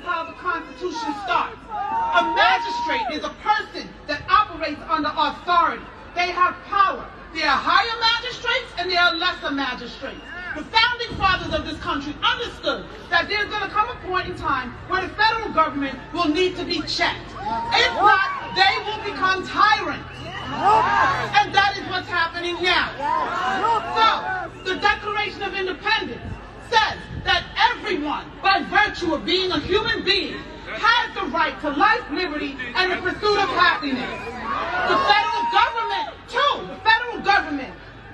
how the Constitution starts. A magistrate is a person that operates under authority. They have power. There are higher magistrates and there are lesser magistrates. The founding fathers of this country understood that there's going to come a point in time where the federal government will need to be checked. If not, they will become tyrants. And that is what's happening now. So, the Declaration of Independence says that everyone, by virtue of being a human being, has the right to life, liberty, and the pursuit of happiness. The federal government, too,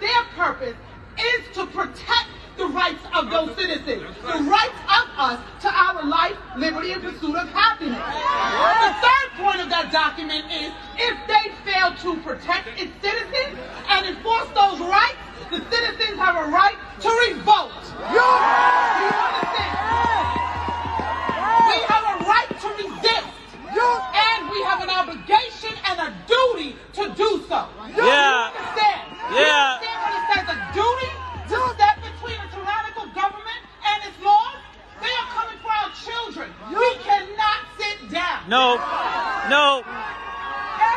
their purpose is to protect the rights of those citizens, the rights of us to our life, liberty, and pursuit of happiness. The third point of that document is if they fail to protect its citizens and enforce those rights, the citizens have a right to revolt. Do you understand? We have a right to resist, and we have an obligation and a duty to do so. Do you understand? You understand when it says a duty to step between a tyrannical government and its laws? They are coming for our children. We cannot sit down. No.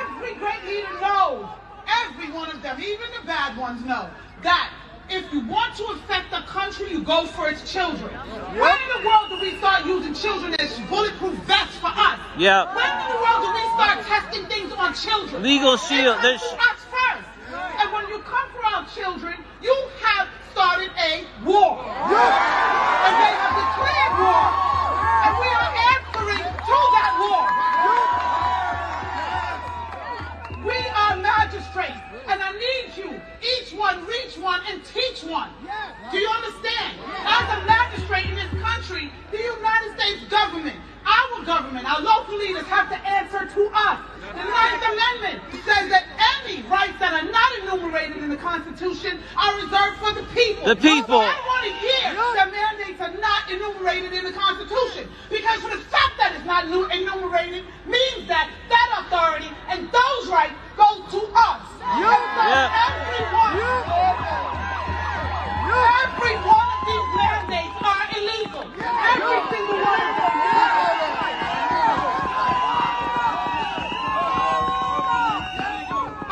Every great leader knows, every one of them, even the bad ones know, that if you want to affect the country, you go for its children. When in the world do we start using children as bulletproof vests for us? Yeah. When in the world do we start testing things on children? Legal shield. They come for us first. And when you come for our children, you have started a war. And they have declared war. And we are answering to that war. We are magistrates. And I need you, each one, reach one, and teach one. Do you understand? As a magistrate in this country, the United States government, our local leaders have to answer to us. The 9th Amendment says that any rights that are not enumerated in the Constitution are reserved for the people. The people. I don't want to hear that mandates are not enumerated in the Constitution, because for the fact that it's not enumerated means that that authority and those rights go to us. Every one of these mandates are illegal. Every single one of them.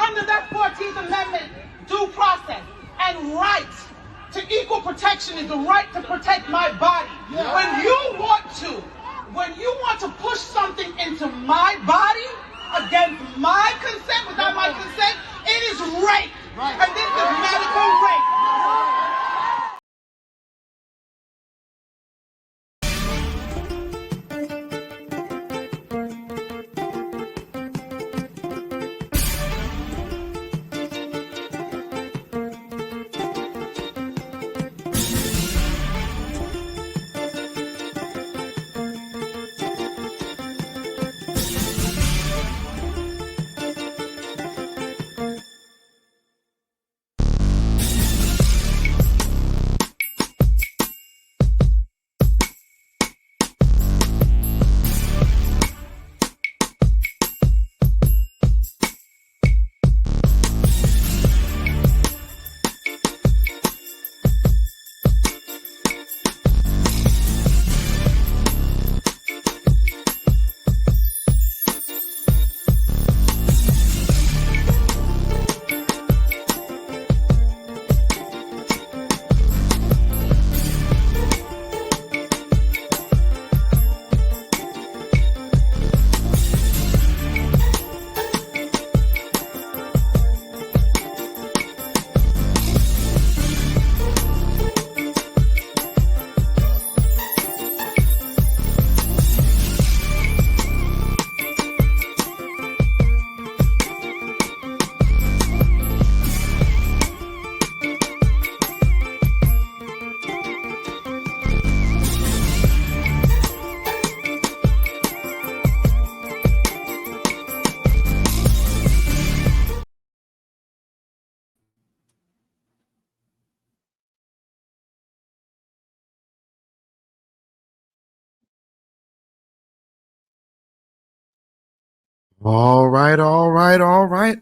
Under that 14th Amendment, due process and right to equal protection is the right to protect my body. When you want to push something into my body against my consent, without my consent, it is rape. And this is medical rape.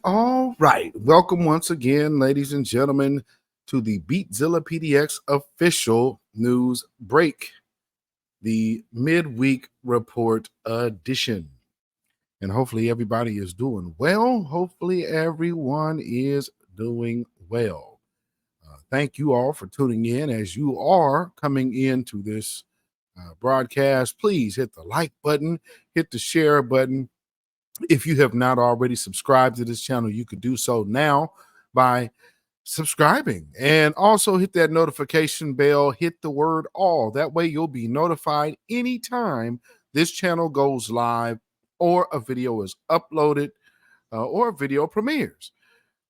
All right. Welcome once again, ladies and gentlemen, to the beatzillapdx official news break. the midweek report edition. And hopefully everybody is doing well. Hopefully everyone is doing well. Thank you all for tuning in. As you are coming into this broadcast, please hit the like button, hit the share button. If you have not already subscribed to this channel, you could do so now by subscribing, and also hit that notification bell, hit the word all. That way you'll be notified anytime this channel goes live or a video is uploaded or a video premieres.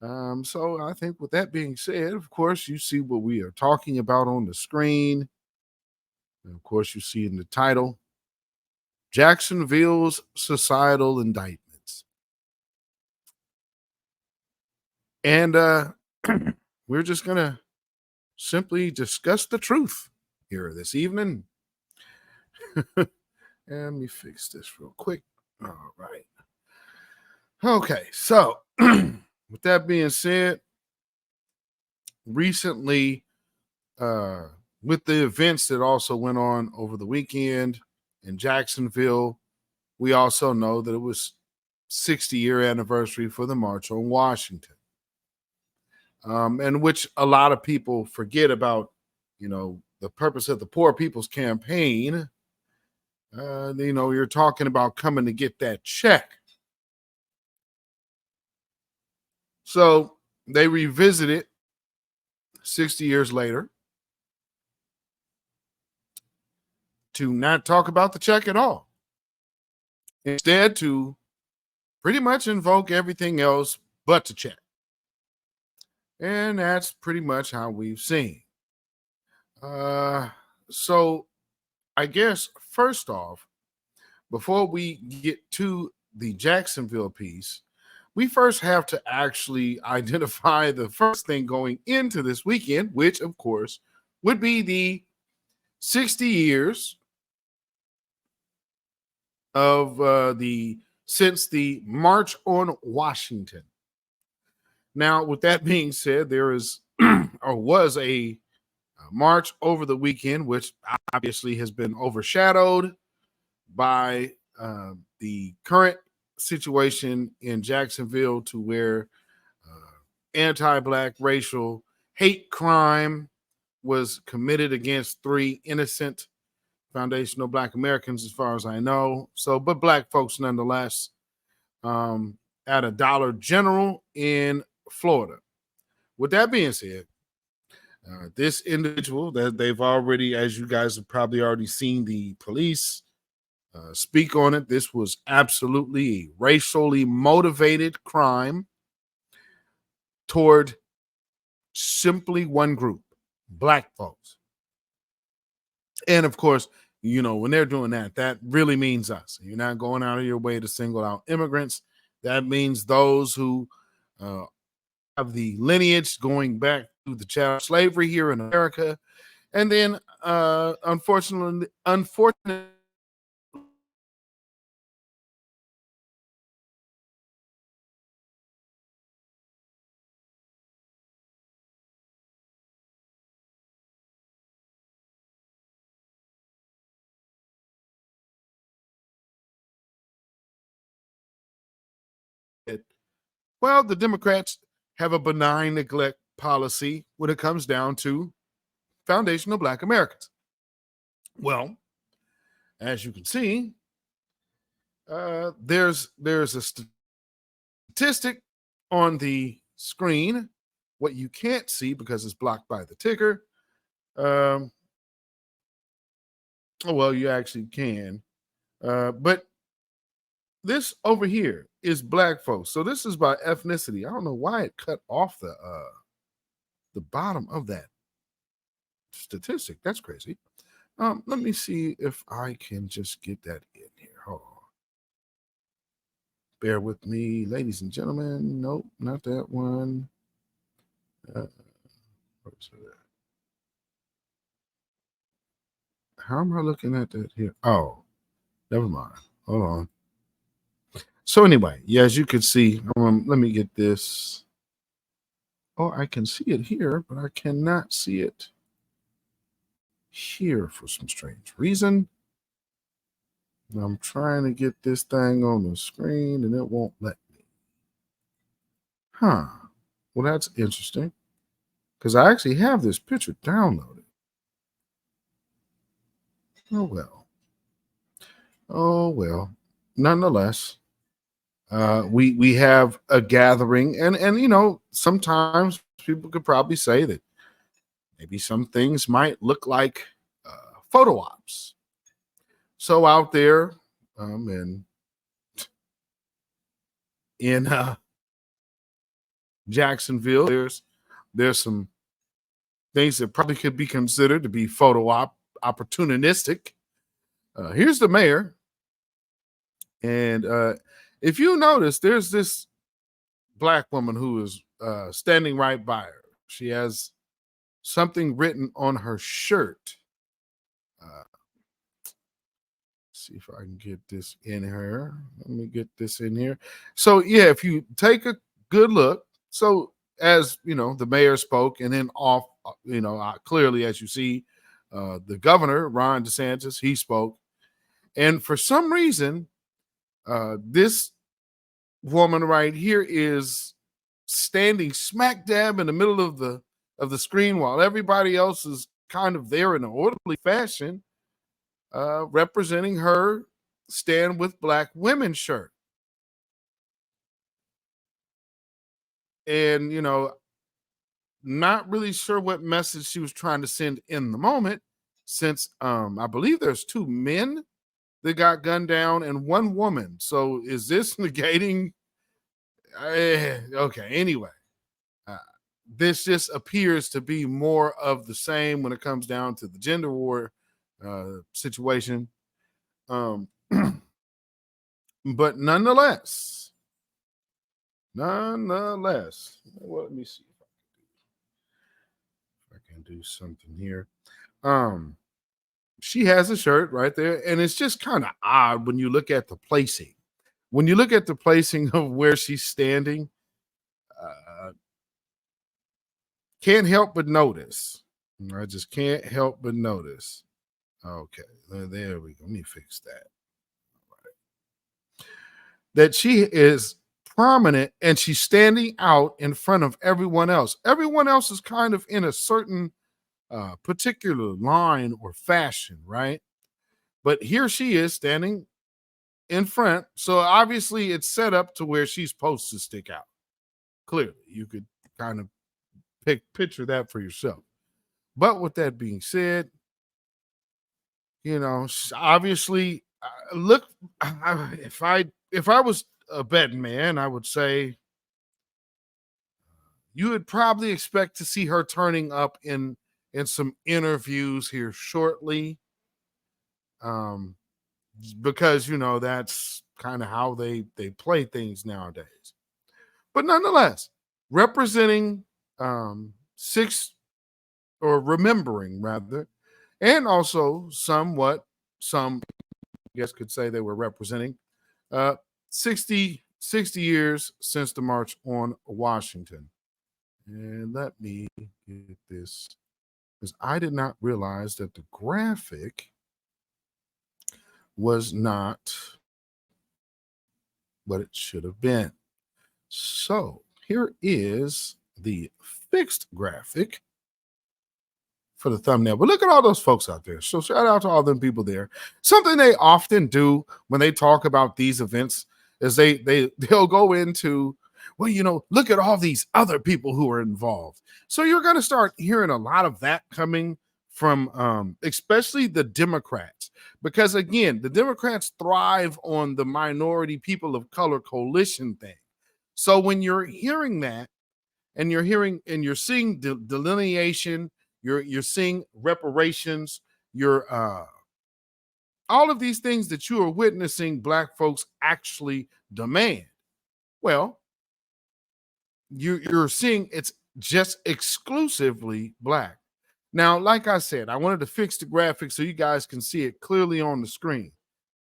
So I think with that being said, of course, you see what we are talking about on the screen. And of course, you see in the title, Jacksonville's Societal Indictments. And we're just going to simply discuss the truth here this evening. Let me fix this real quick. All right. Okay, so with that being said, recently, with the events that also went on over the weekend in Jacksonville, we also know that it was 60-year anniversary for the March on Washington. And which a lot of people forget about, the purpose of the Poor People's Campaign. You're talking about coming to get that check. So they revisited 60 years later to not talk about the check at all. Instead, to pretty much invoke everything else but the check. And that's pretty much how we've seen. So I guess first off, before we get to the Jacksonville piece, we first have to actually identify the first thing going into this weekend, which of course would be the 60 years of since the March on Washington. Now, with that being said, there is or was a march over the weekend, which obviously has been overshadowed by the current situation in Jacksonville, to where anti-Black racial hate crime was committed against 3 innocent foundational Black Americans, as far as I know. So, but Black folks nonetheless, at a Dollar General in Florida. With that being said, this individual that they've already, as you guys have probably already seen the police speak on it, this was absolutely a racially motivated crime toward simply one group, Black folks. And of course, when they're doing that, that really means us. You're not going out of your way to single out immigrants. That means those who have the lineage going back to the chattel slavery here in America. And then, unfortunately, well, the Democrats have a benign neglect policy when it comes down to foundational Black Americans. Well, as you can see, there's a statistic on the screen. What you can't see because it's blocked by the ticker. Oh, well, you actually can. But this over here is Black folks. So this is by ethnicity. I don't know why it cut off the bottom of that statistic. That's crazy. Let me see if I can just get that in here. Hold on. Bear with me, ladies and gentlemen. Nope, not that one. How am I looking at that here? Oh, never mind. Hold on. So anyway, yeah, as you can see, let me get this. Oh, I can see it here, but I cannot see it here for some strange reason. I'm trying to get this thing on the screen and it won't let me. Huh. Well, that's interesting because I actually have this picture downloaded. Oh, well. Oh, well. Nonetheless, we have a gathering, and sometimes people could probably say that maybe some things might look like photo ops. So out there, in Jacksonville, there's some things that probably could be considered to be opportunistic. Here's the mayor, and if you notice, there's this black woman who is standing right by her. She has something written on her shirt. See if I can get this in here. Let me get this in here. So yeah, if you take a good look, so as you know, the mayor spoke, and then clearly as you see, the governor Ron DeSantis, he spoke, and for some reason, this woman right here is standing smack dab in the middle of the screen while everybody else is kind of there in an orderly fashion, representing her Stand with Black Women shirt. And, not really sure what message she was trying to send in the moment, since I believe there's 2 men that got gunned down and 1 woman. So is this negating? Okay, anyway. This just appears to be more of the same when it comes down to the gender war situation. But nonetheless, well, let me see if I can do something here. She has a shirt right there, and it's just kind of odd when you look at the placing. When you look at the placing of where she's standing, can't help but notice. I just can't help but notice. Okay, there we go. Let me fix that. That she is prominent and she's standing out in front of everyone else. Everyone else is kind of in a certain particular line or fashion, right? But here she is standing in front. So obviously it's set up to where she's supposed to stick out. Clearly, you could kind of picture that for yourself. But with that being said, obviously, look, if I was a betting man, I would say you would probably expect to see her turning up in some interviews here shortly, because that's kind of how they play things nowadays. But nonetheless, representing remembering rather, and also some I guess could say they were representing 60 years since the March on Washington. And let me get this, because I did not realize that the graphic was not what it should have been. So here is the fixed graphic for the thumbnail. But look at all those folks out there. So shout out to all them people there. Something they often do when they talk about these events is they'll go into, well, look at all these other people who are involved. So you're going to start hearing a lot of that coming from especially the Democrats, because again, the Democrats thrive on the minority people of color coalition thing. So when you're hearing that, and you're seeing delineation, you're seeing reparations, you're all of these things that you are witnessing Black folks actually demand. Well, you're seeing it's just exclusively Black. Now, like I said, I wanted to fix the graphic so you guys can see it clearly on the screen.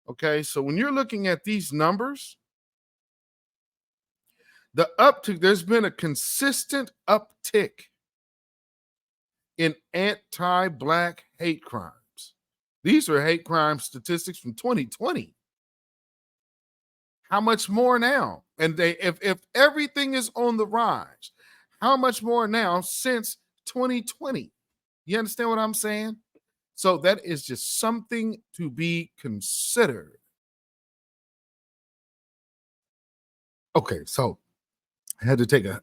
Okay, so when you're looking at these numbers, there's been a consistent uptick in anti-Black hate crimes. These are hate crime statistics from 2020. How much more now? And if everything is on the rise, how much more now since 2020? You understand what I'm saying? So that is just something to be considered. Okay, so I had to take a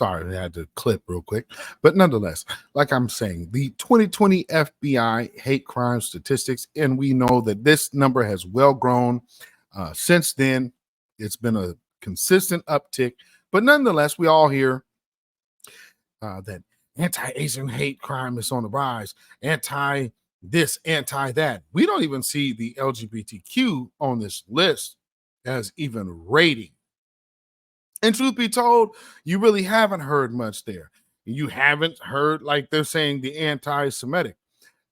I had to clip real quick. But nonetheless, like I'm saying, the 2020 FBI hate crime statistics, and we know that this number has well grown since then. It's been a consistent uptick, but nonetheless, we all hear that anti-Asian hate crime is on the rise, anti this, anti that. We don't even see the LGBTQ on this list as even rating. And truth be told, you really haven't heard much there. You haven't heard, like they're saying, the anti-Semitic.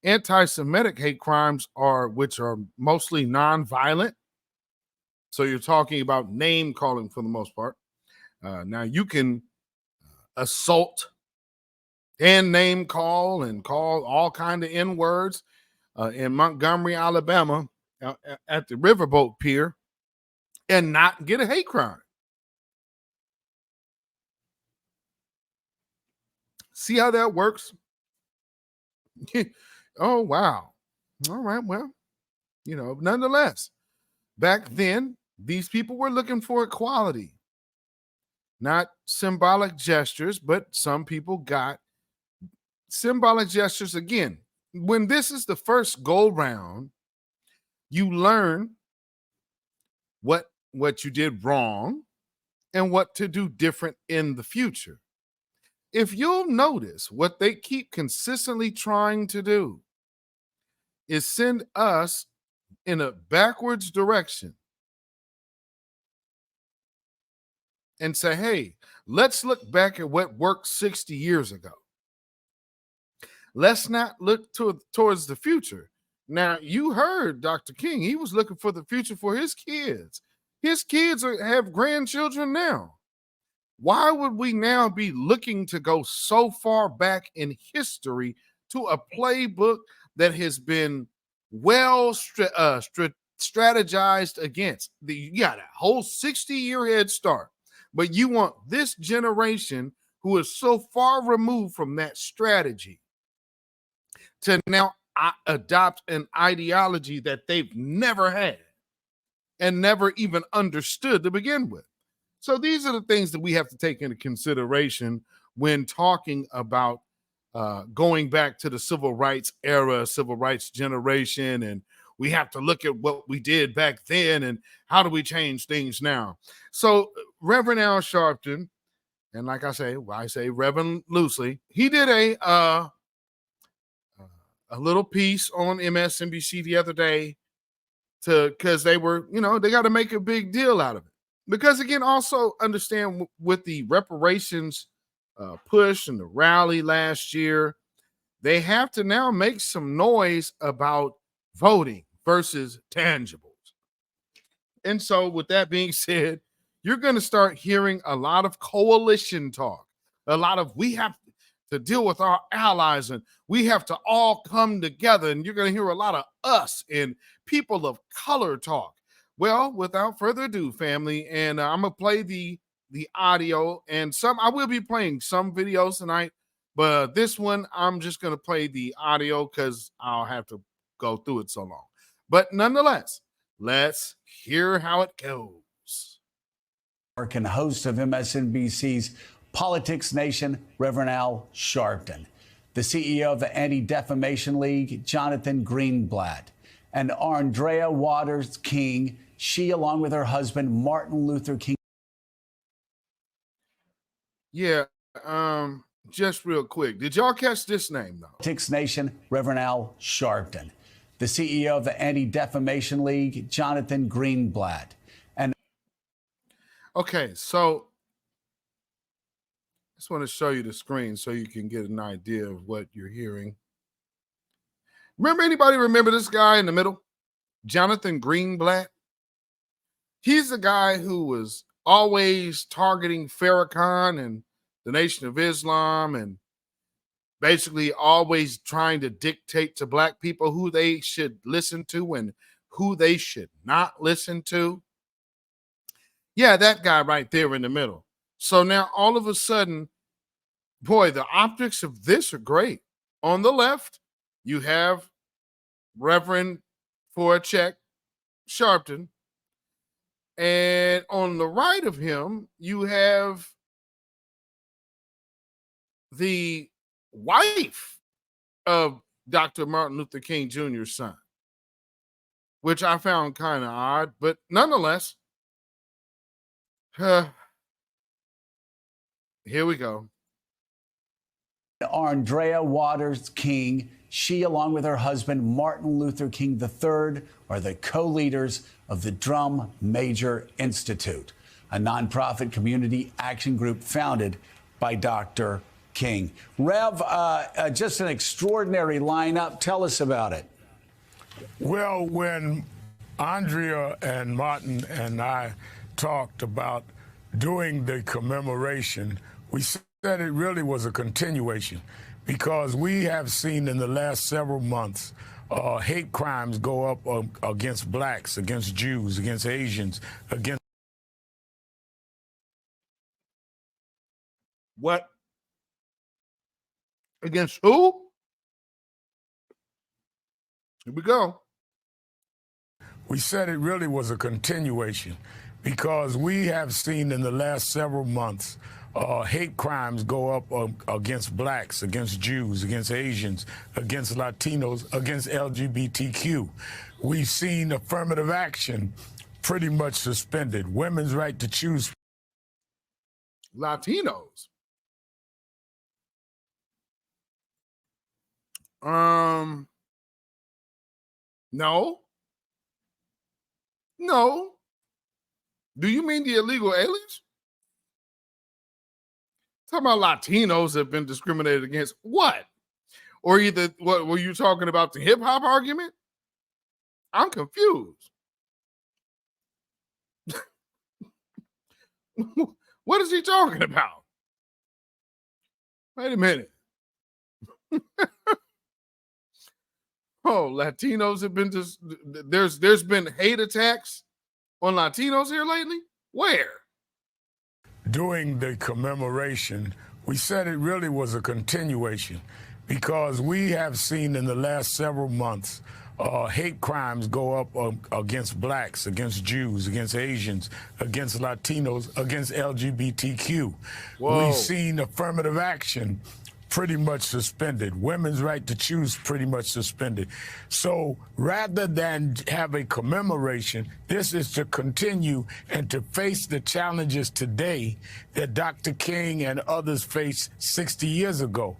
Anti-Semitic hate crimes which are mostly non-violent. So you're talking about name calling for the most part. Now you can assault and name call and call all kind of N words in Montgomery, Alabama, at the Riverboat Pier, and not get a hate crime. See how that works? Oh, wow. All right. Well, nonetheless, back then, these people were looking for equality, not symbolic gestures, but some people got symbolic gestures again. When this is the first go round, you learn what you did wrong and what to do different in the future. If you'll notice, what they keep consistently trying to do is send us in a backwards direction and say, hey, let's look back at what worked 60 years ago. Let's not look towards the future. Now, you heard Dr. King. He was looking for the future for his kids. His kids have grandchildren now. Why would we now be looking to go so far back in history to a playbook that has been well strategized against? You got a whole 60-year head start, but you want this generation who is so far removed from that strategy to now adopt an ideology that they've never had and never even understood to begin with. So these are the things that we have to take into consideration when talking about going back to the civil rights era, civil rights generation, and we have to look at what we did back then and how do we change things now. So Reverend Al Sharpton, and like I say Reverend loosely, he did a little piece on MSNBC the other day because they were, they got to make a big deal out of it. Because again, also understand with the reparations push and the rally last year, they have to now make some noise about voting versus tangibles. And so with that being said, you're going to start hearing a lot of coalition talk, a lot of we have to deal with our allies and we have to all come together. And you're going to hear a lot of us and people of color talk. Well, without further ado, family, and I'm going to play the audio, and I will be playing some videos tonight, but this one, I'm just going to play the audio because I'll have to go through it so long. But nonetheless, let's hear how it goes. And host of MSNBC's Politics Nation, Reverend Al Sharpton, the CEO of the Anti-Defamation League, Jonathan Greenblatt, and Andrea Waters King. She, along with her husband, Martin Luther King. Yeah, just real quick. Did y'all catch this name, though? Politics Nation, Reverend Al Sharpton, the CEO of the Anti-Defamation League, Jonathan Greenblatt. And okay, so I just want to show you the screen so you can get an idea of what you're hearing. Anybody remember this guy in the middle? Jonathan Greenblatt? He's the guy who was always targeting Farrakhan and the Nation of Islam and basically always trying to dictate to black people who they should listen to and who they should not listen to. Yeah, that guy right there in the middle. So now all of a sudden, boy, the optics of this are great. On the left, you have Reverend for a check, Sharpton. And on the right of him, you have the wife of Dr. Martin Luther King Jr.'s son, which I found kind of odd, but nonetheless, here we go. Andrea Waters King, she, along with her husband, Martin Luther King III, are the co-leaders of the Drum Major Institute, a nonprofit community action group founded by Dr. King. Rev, just an extraordinary lineup. Tell us about it. Well, when Andrea and Martin and I talked about doing the commemoration, we said it really was a continuation, because we have seen in the last several months hate crimes go up against blacks, against Jews, against Asians, against... What? Against who? Here we go. We said it really was a continuation, because we have seen in the last several months hate crimes go up against blacks, against Jews, against Asians, against Latinos, against LGBTQ. We've seen affirmative action pretty much suspended. Women's right to choose. Latinos. No. No. Do you mean the illegal aliens? Talking about Latinos have been discriminated against. What? Or either, what were you talking about, the hip hop argument? I'm confused. What is he talking about? Wait a minute. Oh, Latinos have been there's been hate attacks on Latinos here lately? Where? Doing the commemoration, we said it really was a continuation, because we have seen in the last several months hate crimes go up against blacks, against Jews, against Asians, against Latinos, against LGBTQ. Whoa. We've seen affirmative action pretty much suspended. Women's right to choose pretty much suspended. So rather than have a commemoration, this is to continue and to face the challenges today that Dr. King and others faced 60 years ago.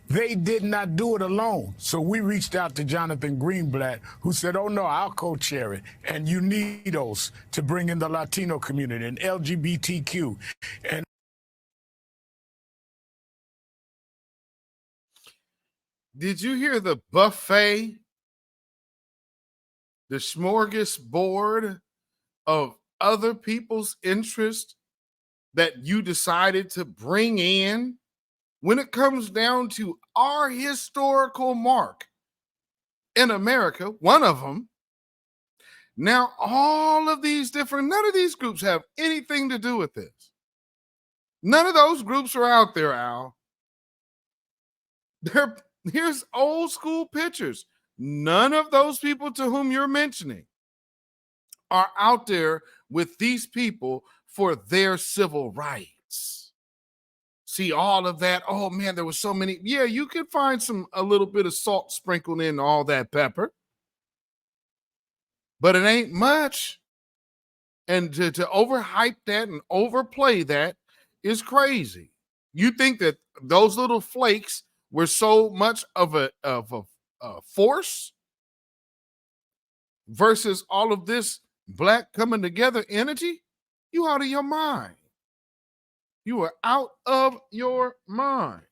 They did not do it alone. So we reached out to Jonathan Greenblatt, who said, oh no, I'll co-chair it. And UNIDOS to bring in the Latino community and LGBTQ. And did you hear the buffet, the smorgasbord of other people's interest that you decided to bring in when it comes down to our historical mark in America? One of them. Now, all of these different, none of these groups have anything to do with this. None of those groups are out there, Al. Here's old school pictures. None of those people to whom you're mentioning are out there with these people for their civil rights. See all of that. Oh man, there was so many. Yeah, you could find a little bit of salt sprinkled in all that pepper, but it ain't much. And to overhype that and overplay that is crazy. You think that those little flakes were so much of a force versus all of this black coming together entity? You out of your mind. You are out of your mind.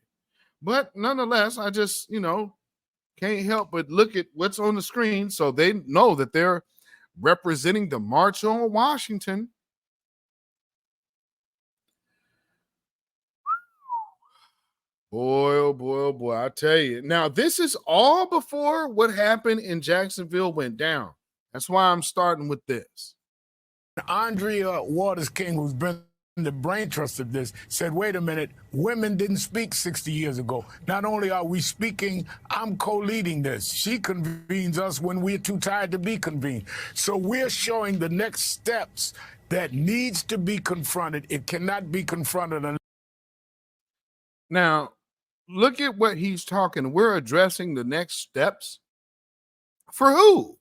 But nonetheless, I just, can't help but look at what's on the screen so they know that they're representing the March on Washington. Boy, oh boy, oh boy, I tell you. Now, this is all before what happened in Jacksonville went down. That's why I'm starting with this. Andrea Waters King, who's been the brain trust of this, said, wait a minute, women didn't speak 60 years ago. Not only are we speaking, I'm co-leading this. She convenes us when we're too tired to be convened. So we're showing the next steps that needs to be confronted. It cannot be confronted unless. Now, look at what he's talking. We're addressing the next steps. For who?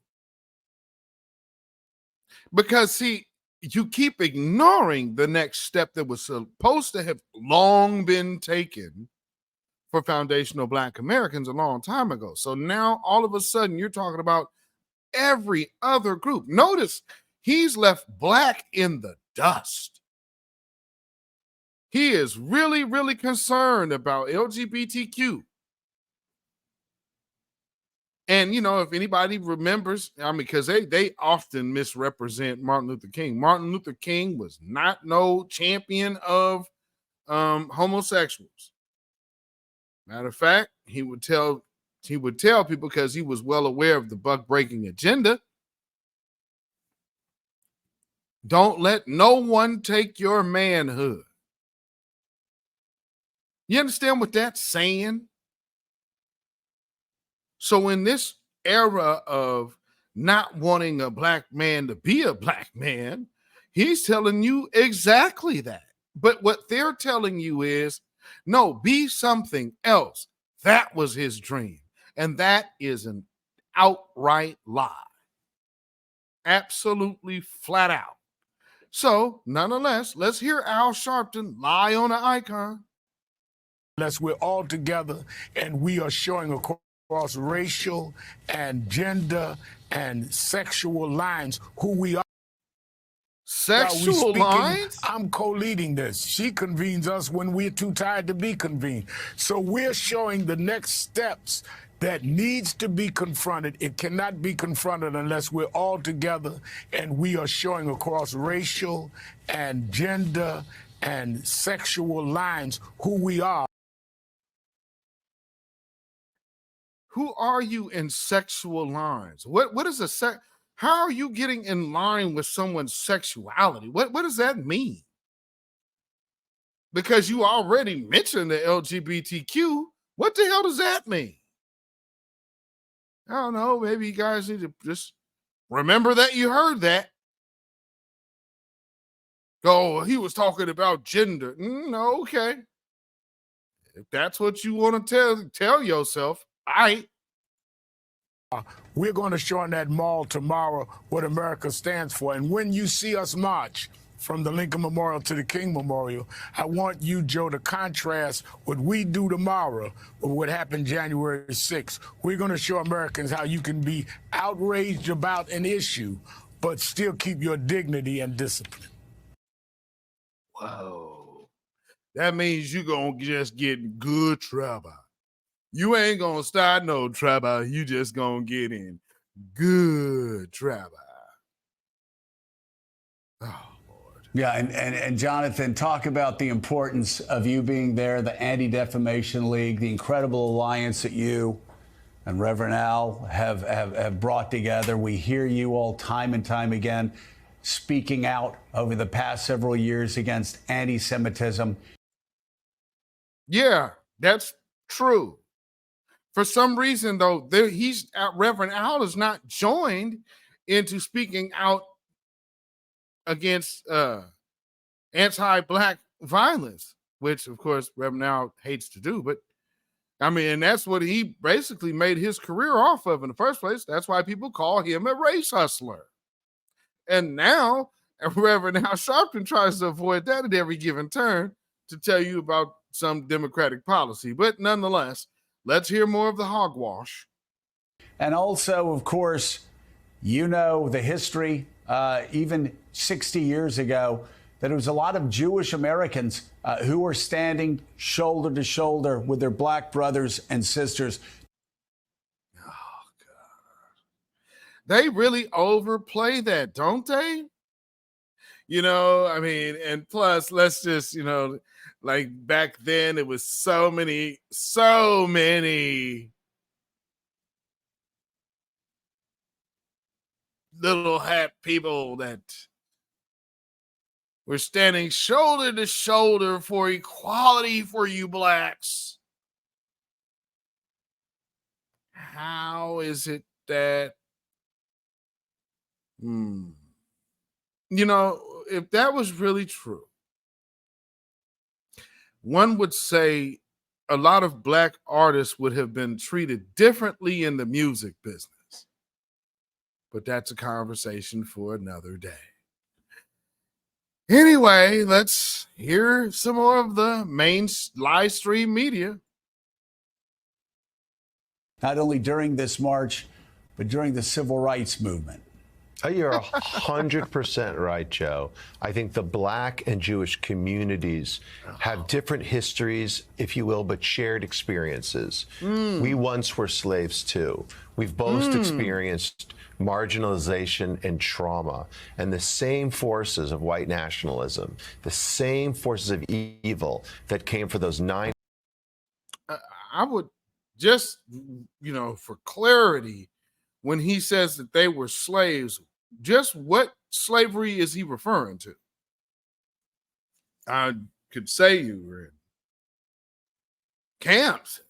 Because, see, you keep ignoring the next step that was supposed to have long been taken for foundational Black Americans a long time ago. So now all of a sudden you're talking about every other group. Notice he's left Black in the dust. He is really, really concerned about LGBTQ. And, you know, if anybody remembers, I mean, because they often misrepresent Martin Luther King. Martin Luther King was not no champion of homosexuals. Matter of fact, he would tell people, because he was well aware of the buck breaking agenda, don't let no one take your manhood. You understand what that's saying? So in this era of not wanting a Black man to be a Black man, he's telling you exactly that. But what they're telling you is, no, be something else. That was his dream. And that is an outright lie. Absolutely flat out. So, nonetheless, let's hear Al Sharpton lie on an icon. Unless we're all together and we are showing across racial and gender and sexual lines who we are. Sexual lines? I'm co-leading this. She convenes us when we're too tired to be convened. So we're showing the next steps that needs to be confronted. It cannot be confronted unless we're all together and we are showing across racial and gender and sexual lines who we are. Who are you in sexual lines? What is a sex? How are you getting in line with someone's sexuality? What does that mean? Because you already mentioned the LGBTQ. What the hell does that mean? I don't know. Maybe you guys need to just remember that you heard that. Oh, he was talking about gender. No, okay. If that's what you want to tell yourself, we're going to show in that mall tomorrow what America stands for. And when you see us march from the Lincoln Memorial to the King Memorial, I want you, Joe, to contrast what we do tomorrow with what happened January 6th. We're going to show Americans how you can be outraged about an issue, but still keep your dignity and discipline. Whoa. That means you're going to just get good trouble. You ain't going to start no trouble. You just going to get in good trouble. Oh, Lord. Yeah, and Jonathan, talk about the importance of you being there, the Anti-Defamation League, the incredible alliance that you and Reverend Al have brought together. We hear you all time and time again speaking out over the past several years against anti-Semitism. Yeah, that's true. For some reason, though, Reverend Al is not joined into speaking out against anti-Black violence, which, of course, Reverend Al hates to do. But, I mean, and that's what he basically made his career off of in the first place. That's why people call him a race hustler. And now, Reverend Al Sharpton tries to avoid that at every given turn to tell you about some Democratic policy. But nonetheless, let's hear more of the hogwash. And also, of course, you know the history, even 60 years ago, that it was a lot of Jewish Americans who were standing shoulder to shoulder with their Black brothers and sisters. Oh, God. They really overplay that, don't they? I mean, and plus, let's just, like back then, it was so many little hat people that were standing shoulder to shoulder for equality for you blacks. How is it that, if that was really true, one would say a lot of black artists would have been treated differently in the music business. But that's a conversation for another day. Anyway, let's hear some more of the main live stream media. Not only during this march, but during the civil rights movement. You're 100% right, Joe. I think the black and Jewish communities have different histories, if you will, but shared experiences. We once were slaves too. We've both experienced marginalization and trauma, and the same forces of white nationalism, the same forces of evil that came for those 9. I would just, for clarity, when he says that they were slaves, just what slavery is he referring to? I could say you were in camps,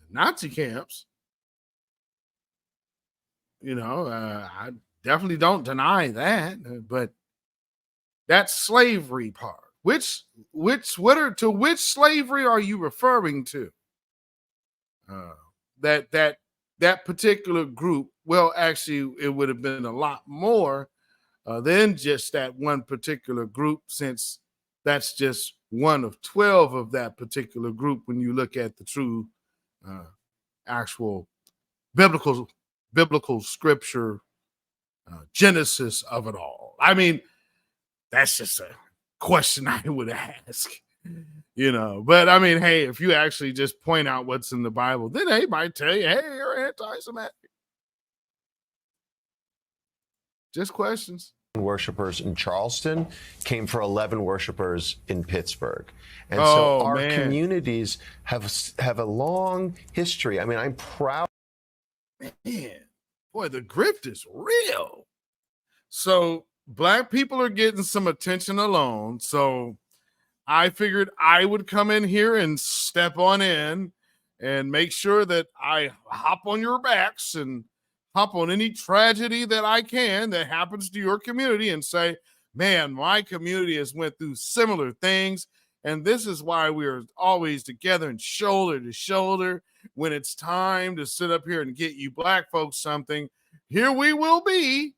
Nazi camps. I definitely don't deny that, but that slavery part, which slavery are you referring to? That particular group, well, actually, it would have been a lot more than just that one particular group, since that's just one of 12 of that particular group when you look at the true actual biblical scripture genesis of it all. I mean, that's just a question I would ask. But I mean, hey, if you actually just point out what's in the Bible, then they might tell you, hey, you're anti-Semitic. Just questions. Worshipers in Charleston came for 11 worshipers in Pittsburgh. And so our communities have a long history. I mean, I'm proud. Man, boy, the grift is real. So black people are getting some attention alone. So I figured I would come in here and step on in and make sure that I hop on your backs and hop on any tragedy that I can that happens to your community and say, man, my community has went through similar things. And this is why we're always together and shoulder to shoulder. When it's time to sit up here and get you black folks something, here we will be.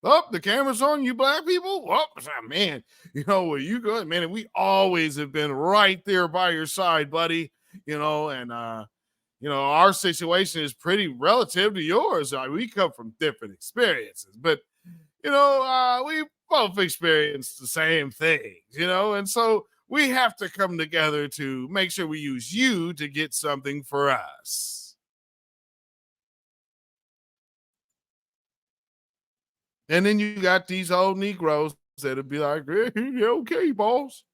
Oh, the camera's on you black people. Oh, man, where you go, man, and we always have been right there by your side, buddy. And our situation is pretty relative to yours. We come from different experiences, but we both experienced the same things, and so we have to come together to make sure we use you to get something for us. And then you got these old Negroes that'll be like, hey, okay, boss.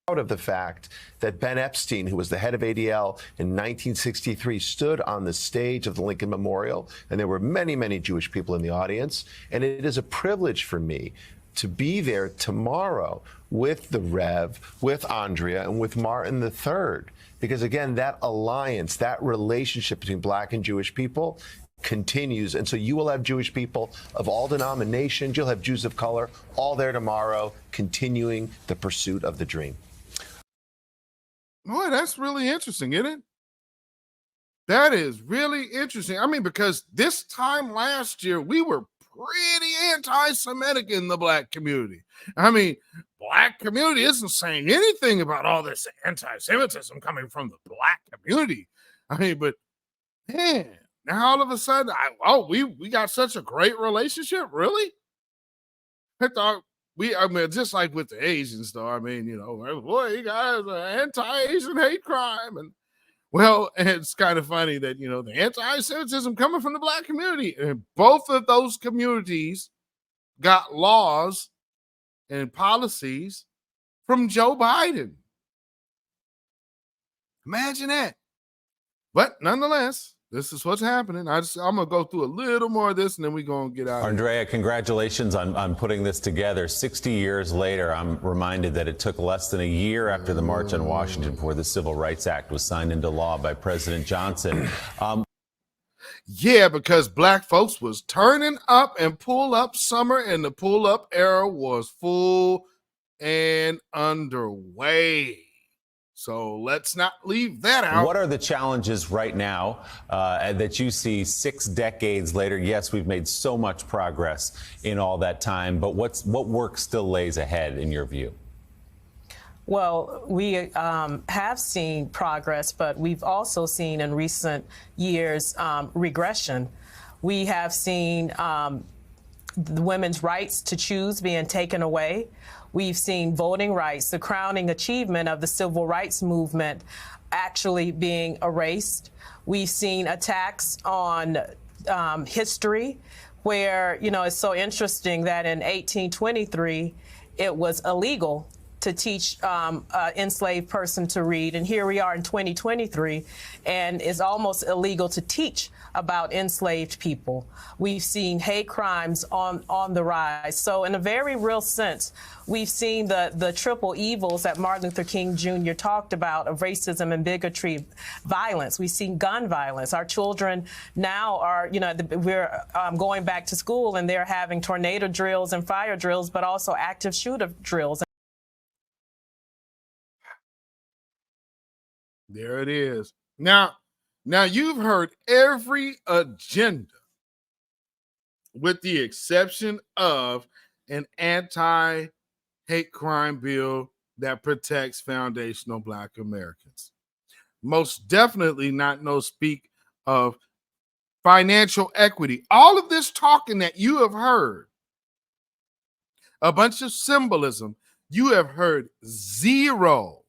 Proud of the fact that Ben Epstein, who was the head of ADL in 1963, stood on the stage of the Lincoln Memorial, and there were many, many Jewish people in the audience. And it is a privilege for me to be there tomorrow with the Rev, with Andrea, and with Martin III. Because again, that alliance, that relationship between black and Jewish people continues. And so you will have Jewish people of all denominations, you'll have Jews of color, all there tomorrow, continuing the pursuit of the dream. Boy, that's really interesting, isn't it? That is really interesting. I mean, because this time last year, we were pretty anti-Semitic in the black community. I mean, black community isn't saying anything about all this anti-Semitism coming from the black community. I mean, but man, now all of a sudden, we got such a great relationship, really? I thought just like with the Asians, though. I mean, boy, you guys are anti-Asian hate crime, and Well, it's kind of funny that, the anti-Semitism coming from the black community, and both of those communities got laws and policies from Joe Biden. Imagine that. But nonetheless, this is what's happening. I'm going to go through a little more of this, and then we're going to get out of here. Andrea, congratulations on putting this together. 60 years later, I'm reminded that it took less than a year after the March on Washington before the Civil Rights Act was signed into law by President Johnson. Yeah, because black folks was turning up and pull-up summer, and the pull-up era was full and underway. So let's not leave that out. What are the challenges right now that you see 6 decades later? Yes, we've made so much progress in all that time, but what work still lays ahead in your view? Well, we have seen progress, but we've also seen in recent years regression. We have seen the women's rights to choose being taken away. We've seen voting rights, the crowning achievement of the civil rights movement, actually being erased. We've seen attacks on history, where, it's so interesting that in 1823, it was illegal to teach an enslaved person to read. And here we are in 2023, and it's almost illegal to teach about enslaved people. We've seen hate crimes on the rise. So in a very real sense, we've seen the triple evils that Martin Luther King Jr. talked about of racism and bigotry, violence. We've seen gun violence. Our children now are, we're going back to school, and they're having tornado drills and fire drills, but also active shooter drills. There it is. Now you've heard every agenda with the exception of an anti-hate crime bill that protects foundational Black Americans. Most definitely not speak of financial equity. All of this talking that you have heard, a bunch of symbolism, you have heard zero,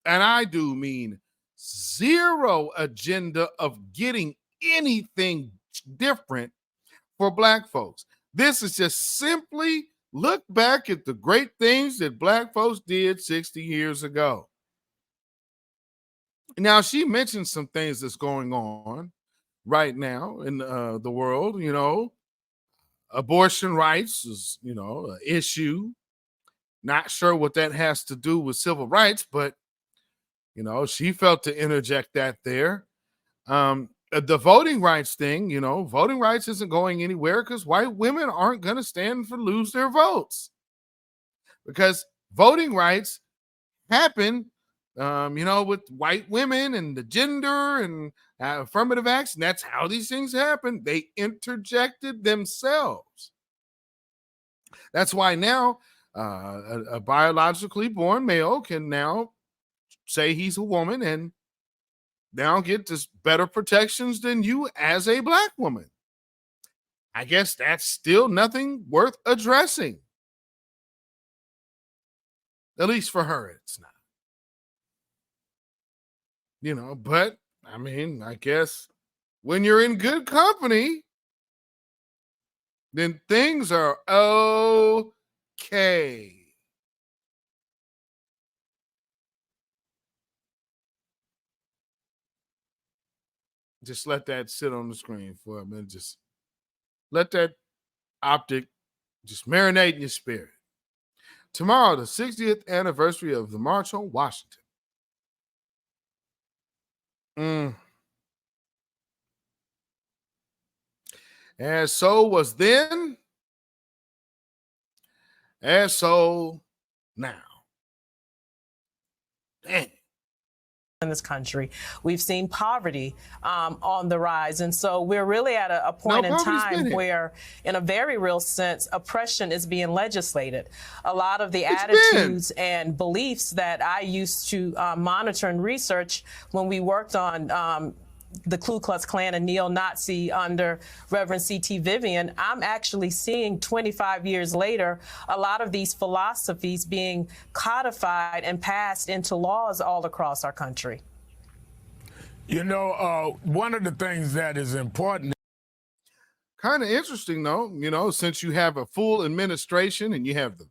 and I do mean zero agenda of getting anything different for Black folks. This is just simply look back at the great things that Black folks did 60 years ago. Now, she mentioned some things that's going on right now in the world. Abortion rights is, an issue. Not sure what that has to do with civil rights, but she felt to interject that there. The voting rights thing, voting rights isn't going anywhere because white women aren't going to stand to lose their votes. Because voting rights happen, with white women and the gender and affirmative action. That's how these things happen. They interjected themselves. That's why now a biologically born male can now say he's a woman and now get just better protections than you as a Black woman. I guess that's still nothing worth addressing. At least for her, it's not. But I mean, I guess when you're in good company, then things are okay. Just let that sit on the screen for a minute. Just let that optic just marinate in your spirit. Tomorrow, the 60th anniversary of the March on Washington. As so was then, as so now. Dang. In this country, we've seen poverty on the rise. And so we're really at a point in time where, in a very real sense, oppression is being legislated. A lot of the attitudes and beliefs that I used to monitor and research when we worked on the Ku Klux Klan and neo-Nazi under Reverend C.T. Vivian, I'm actually seeing 25 years later, a lot of these philosophies being codified and passed into laws all across our country. You know, one of the things that is important. Kind of interesting, though, you know, since you have a full administration and you have the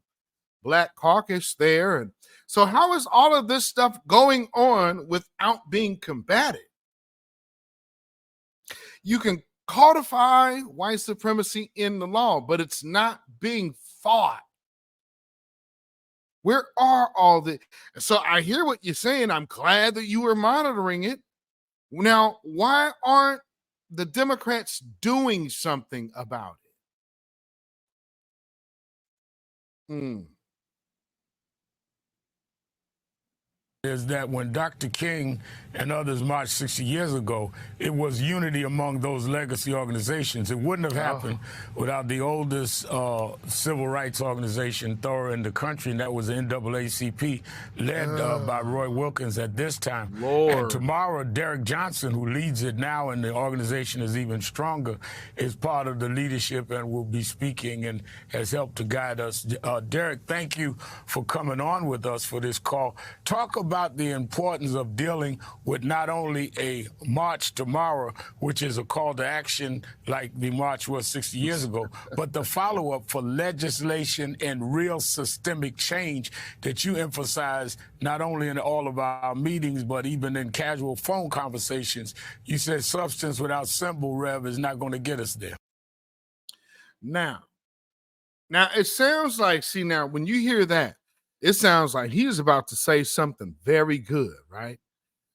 Black Caucus there. And so how is all of this stuff going on without being combated? You can codify white supremacy in the law, but it's not being fought. Where are all the... So I hear what you're saying. I'm glad that you were monitoring it. Now, why aren't the Democrats doing something about it? Is that when Dr. King and others marched 60 years ago, it was unity among those legacy organizations. It wouldn't have happened without the oldest civil rights organization thorough in the country, and that was the NAACP, led by Roy Wilkins at this time. And tomorrow, Derek Johnson, who leads it now, and the organization is even stronger, is part of the leadership and will be speaking and has helped to guide us. Derek, thank you for coming on with us for this call. Talk about the importance of dealing with not only a march tomorrow, which is a call to action like the march was 60 years ago, but the follow-up for legislation and real systemic change that you emphasize not only in all of our meetings, but even in casual phone conversations. You said substance without symbol, Rev, is not going to get us there. Now it sounds like, see, now when you hear that, it sounds like he's about to say something very good, right?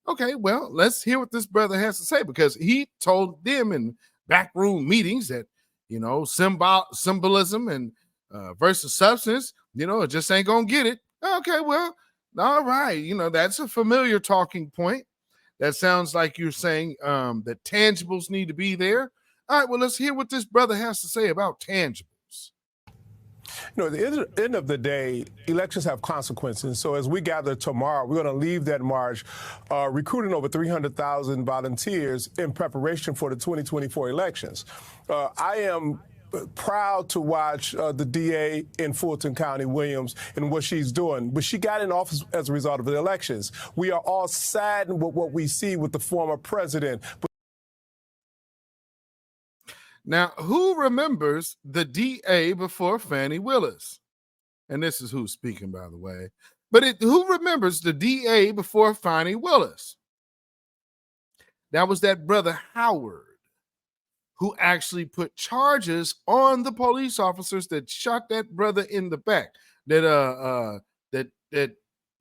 Okay, well, let's hear what this brother has to say, because he told them in backroom meetings that, you know, symbolism and versus substance, you know, it just ain't gonna get it. Okay, well, all right, you know, that's a familiar talking point. That sounds like you're saying that tangibles need to be there. All right, well, let's hear what this brother has to say about tangibles. You know, at the end of the day, elections have consequences. So as we gather tomorrow, we're going to leave that march recruiting over 300,000 volunteers in preparation for the 2024 elections. I am proud to watch the DA in Fulton County, Williams, and what she's doing. But she got in office as a result of the elections. We are all saddened with what we see with the former president. Now, who remembers the DA before Fannie Willis? And this is who's speaking, by the way. But who remembers the DA before Fannie Willis? That was that brother Howard, who actually put charges on the police officers that shot that brother in the back, that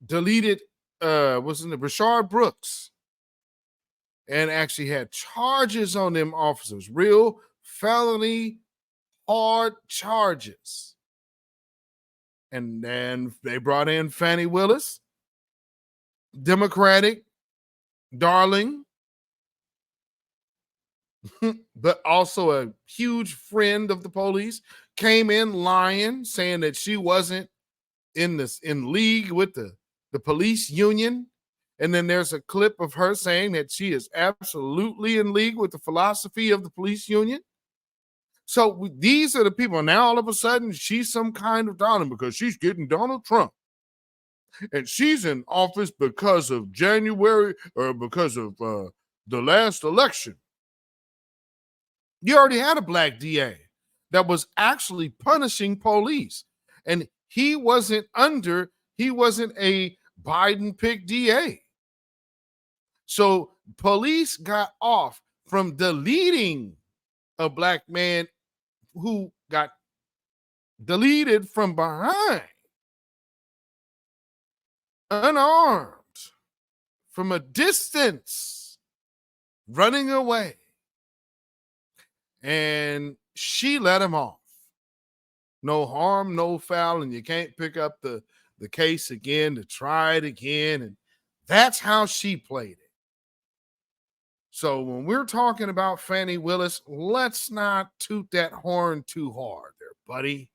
deleted wasn't it Rashard Brooks, and actually had charges on them officers, real felony hard charges. And then they brought in Fannie Willis, Democratic darling, but also a huge friend of the police, came in lying, saying that she wasn't in league with the police union. And then there's a clip of her saying that she is absolutely in league with the philosophy of the police union. So these are the people. Now all of a sudden she's some kind of darling because she's getting Donald Trump. And she's in office because of January or because of the last election. You already had a black DA that was actually punishing police. And he wasn't a Biden picked DA. So police got off from deleting a black man who got deleted from behind, unarmed, from a distance, running away. And she let him off. No harm, no foul, and you can't pick up the case again to try it again. And that's how she played it. So when we're talking about Fannie Willis, let's not toot that horn too hard there, buddy.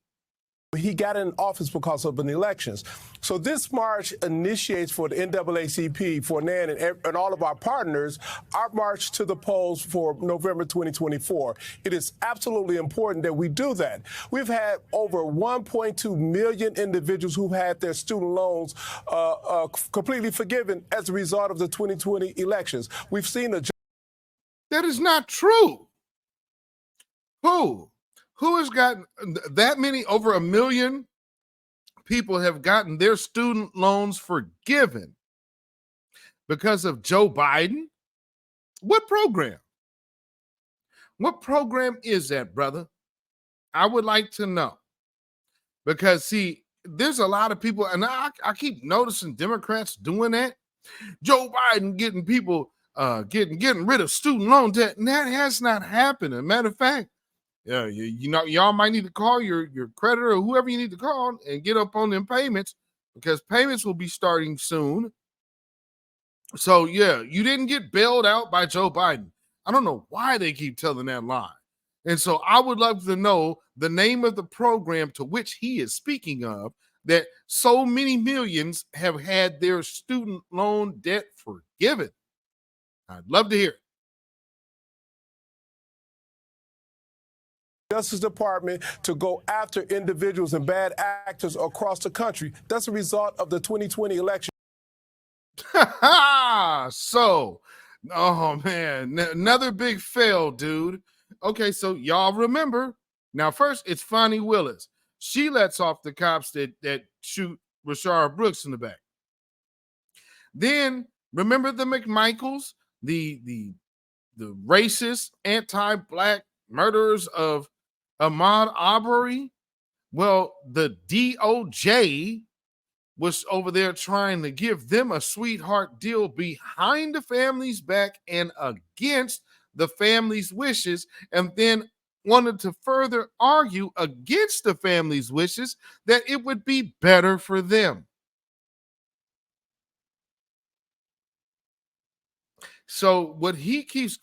He got in office because of an elections. So this march initiates for the NAACP, for NAN and all of our partners, our march to the polls for November 2024. It is absolutely important that we do that. We've had over 1.2 million individuals who've had their student loans completely forgiven as a result of the 2020 elections. We've seen a... That is not true. Who has gotten that many? Over 1 million people have gotten their student loans forgiven because of Joe Biden? What program? What program is that, brother? I would like to know. Because, see, there's a lot of people, and I keep noticing Democrats doing that. Joe Biden getting people getting rid of student loan debt, and that has not happened. As a matter of fact, yeah, you know, y'all might need to call your creditor or whoever you need to call and get up on them payments, because payments will be starting soon. So, yeah, you didn't get bailed out by Joe Biden. I don't know why they keep telling that lie. And so I would love to know the name of the program to which he is speaking of, that so many millions have had their student loan debt forgiven. I'd love to hear it. Justice Department to go after individuals and bad actors across the country. That's a result of the 2020 election. So, oh man, another big fail, dude. Okay, so y'all remember. Now, first, it's Fonnie Willis. She lets off the cops that shoot Rashard Brooks in the back. Then, remember the McMichaels, the racist, anti-black murderers of Ahmaud Arbery? Well, the DOJ was over there trying to give them a sweetheart deal behind the family's back and against the family's wishes, and then wanted to further argue against the family's wishes that it would be better for them. So what he keeps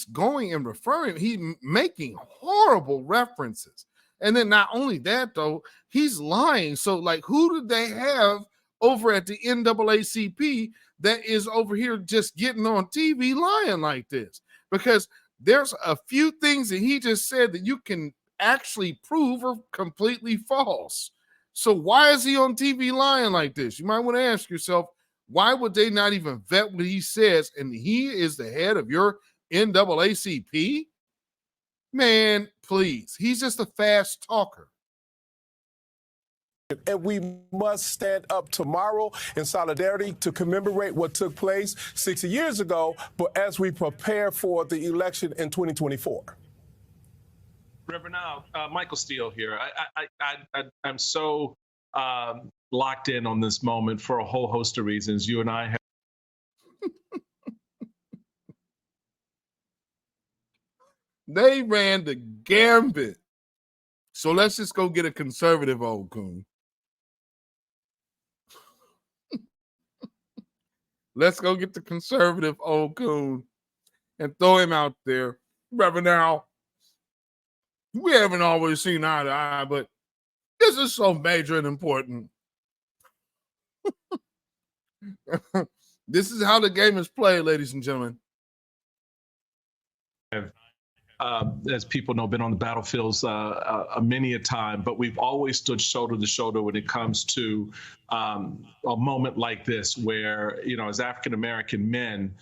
going and referring, he's making horrible references. And then not only that, though, he's lying. So, like, who did they have over at the NAACP that is over here just getting on TV lying like this? Because there's a few things that he just said that you can actually prove are completely false. So why is he on TV lying like this? You might want to ask yourself, why would they not even vet what he says? And he is the head of your NAACP? Man, please. He's just a fast talker. And we must stand up tomorrow in solidarity to commemorate what took place 60 years ago, but as we prepare for the election in 2024. Reverend Al, Michael Steele here. I'm so locked in on this moment for a whole host of reasons. You and I have. They ran the gambit. So let's just go get a conservative old coon. Let's go get the conservative old coon and throw him out there. Reverend Al, we haven't always seen eye to eye, but this is so major and important. This is how the game is played, ladies and gentlemen. As people know, been on the battlefields many a time, but we've always stood shoulder to shoulder when it comes to a moment like this, where, you know, as African-American men,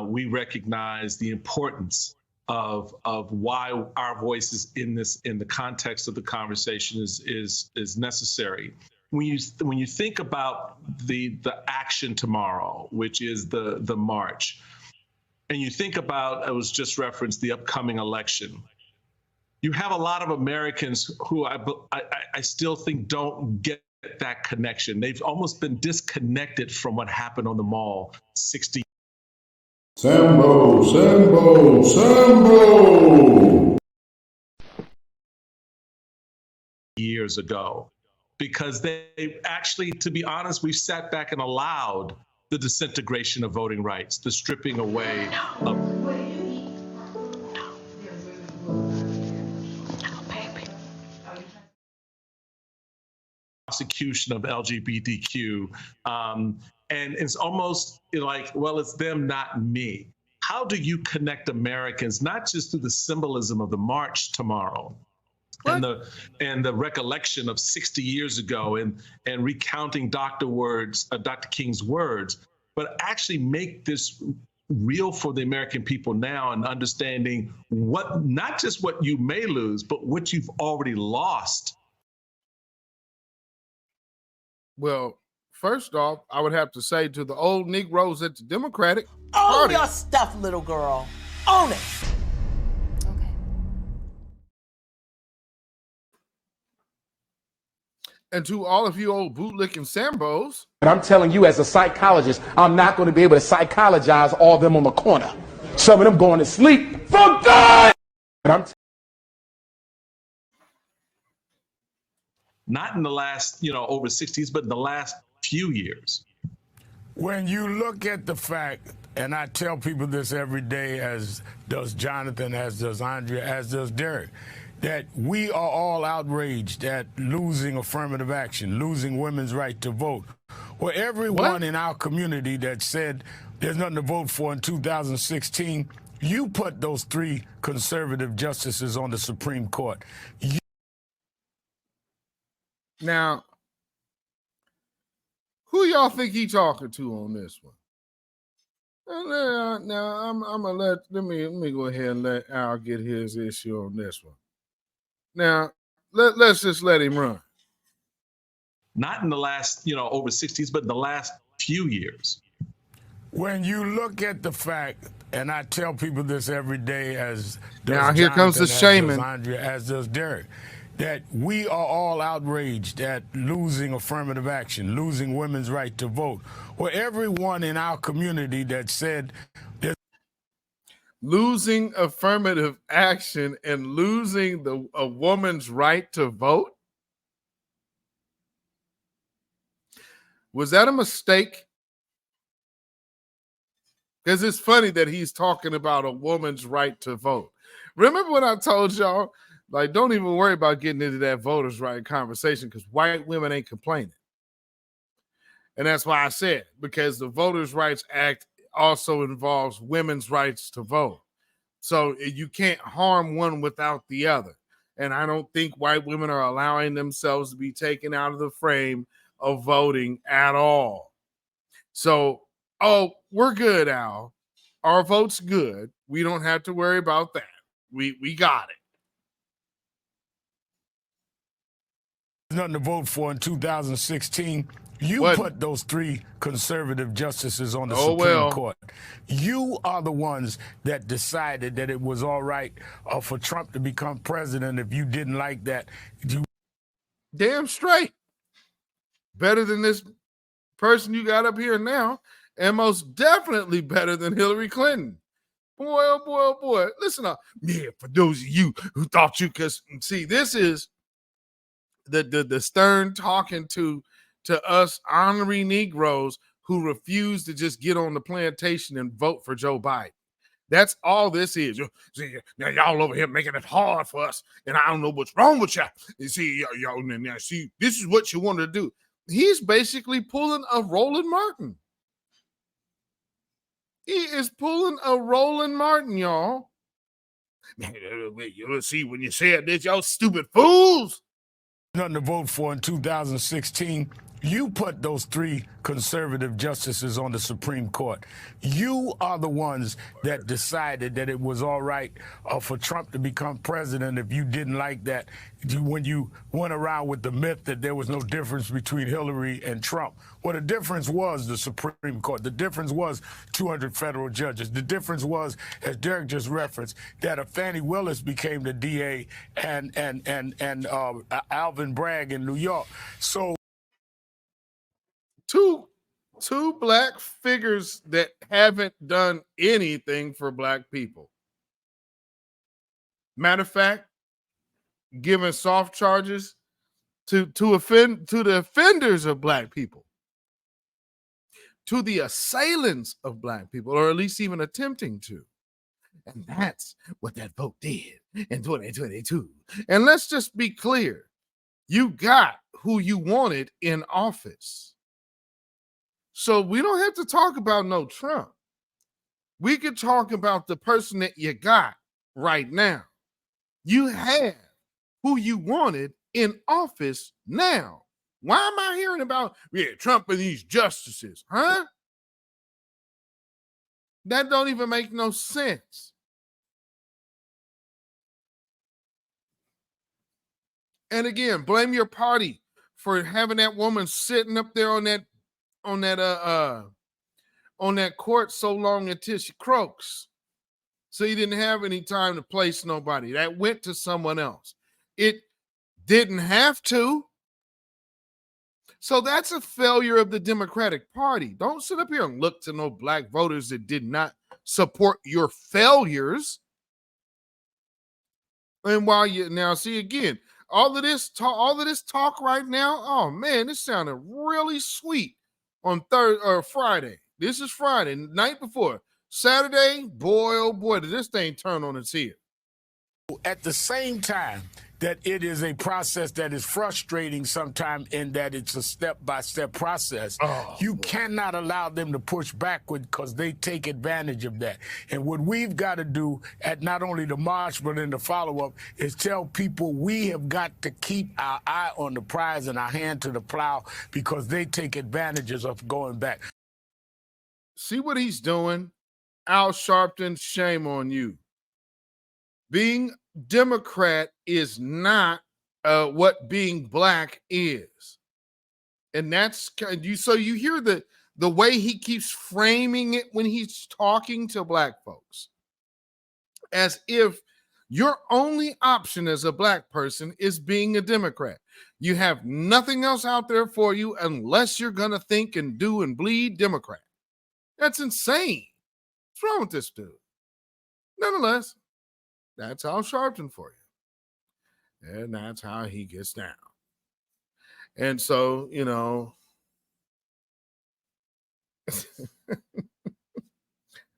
we recognize the importance of why our voices in the context of the conversation is necessary. When you think about the action tomorrow, which is the march, and you think about, it was just referenced, the upcoming election, you have a lot of Americans who I still think don't get that connection. They've almost been disconnected from what happened on the Mall 60 years ago. Because they actually, to be honest, we've sat back and allowed the disintegration of voting rights, the stripping away of prosecution of LGBTQ. And it's almost like, well, it's them, not me. How do you connect Americans, not just through the symbolism of the march tomorrow, and the recollection of 60 years ago and recounting Dr. King's words, but actually make this real for the American people now, and understanding what, not just what you may lose, but what you've already lost. Well, first off, I would have to say to the old Negroes at the Democratic Own Party, your stuff, little girl. Own it. Okay. and to all of you old bootlicking Sambos, And I'm telling you, as a psychologist, I'm not going to be able to psychologize all of them on the corner. Some of them going to sleep for good. And I'm Not in the last, over 60s, but in the last few years. When you look at the fact, and I tell people this every day, as does Jonathan, as does Andrea, as does Derek, that we are all outraged at losing affirmative action, losing women's right to vote. Well, everyone in our community that said there's nothing to vote for in 2016, you put those 3 conservative justices on the Supreme Court. now, who y'all think he talking to on this one? Now I'm gonna let me go ahead and let Al get his issue on this one. Now, let's just let him run. Not in the last, over 60s, but in the last few years. When you look at the fact, and I tell people this every day, as does Now, here comes the Jonathan, shaman. as does Andrea, as does Derek, that we are all outraged at losing affirmative action, losing women's right to vote. Well, everyone in our community that said Losing affirmative action and losing a woman's right to vote? Was that a mistake? Because it's funny that he's talking about a woman's right to vote. Remember when I told y'all, like, don't even worry about getting into that voters' right conversation because white women ain't complaining. And that's why I said, because the Voters' Rights Act also involves women's rights to vote. So you can't harm one without the other. And I don't think white women are allowing themselves to be taken out of the frame of voting at all. So, we're good, Al. Our vote's good. We don't have to worry about that. We got it. there's nothing to vote for in 2016, you put those 3 conservative justices on the Supreme Court. You are the ones that decided that it was all right for Trump to become president. If you didn't like that, Damn straight. Better than this person you got up here now, and most definitely better than Hillary Clinton. Boy, oh boy, oh boy. Listen up. Yeah, for those of you who thought you could see, this is the Stern talking to us honorary Negroes who refuse to just get on the plantation and vote for Joe Biden. That's all this is. See, now y'all over here making it hard for us, and I don't know what's wrong with y'all. You see, y'all now see, this is what you want to do. He's basically pulling a Roland Martin. He is pulling a Roland Martin, y'all. You'll see when you said this, y'all stupid fools. Nothing to vote for in 2016. You put those 3 conservative justices on the Supreme Court. You are the ones that decided that it was all right for Trump to become president. If you didn't like that, when you went around with the myth that there was no difference between Hillary and Trump. Well, the difference was the Supreme Court. The difference was 200 federal judges. The difference was, as Derek just referenced, that Fannie Willis became the DA and Alvin Bragg in New York. So two black figures that haven't done anything for black people. Matter of fact, giving soft charges to the offenders of black people, to the assailants of black people, or at least even attempting to. And that's what that vote did in 2022. And let's just be clear. You got who you wanted in office. So we don't have to talk about no Trump. We could talk about the person that you got right now. You have who you wanted in office now. Why am I hearing about Trump and these justices? Huh? That don't even make no sense. And again, blame your party for having that woman sitting up there on that court so long until she croaks. So you didn't have any time to place nobody. That went to someone else. It didn't have to. So that's a failure of the Democratic Party. Don't sit up here and look to no black voters that did not support your failures. And while you now see again, all of this talk right now, oh man, this sounded really sweet on Friday. This is Friday, night before. Saturday, boy, oh boy, did this thing turn on its head. At the same time that it is a process that is frustrating sometimes in that it's a step-by-step process, you cannot allow them to push backward because they take advantage of that. And what we've got to do at not only the march but in the follow-up is tell people we have got to keep our eye on the prize and our hand to the plow because they take advantages of going back. See what he's doing? Al Sharpton, shame on you. Being Democrat is not what being black is. And that's you. So you hear the way he keeps framing it when he's talking to black folks, as if your only option as a black person is being a Democrat. You have nothing else out there for you unless you're going to think and do and bleed Democrat. That's insane. What's wrong with this dude? Nonetheless, that's Al Sharpton for you. And that's how he gets down. And so,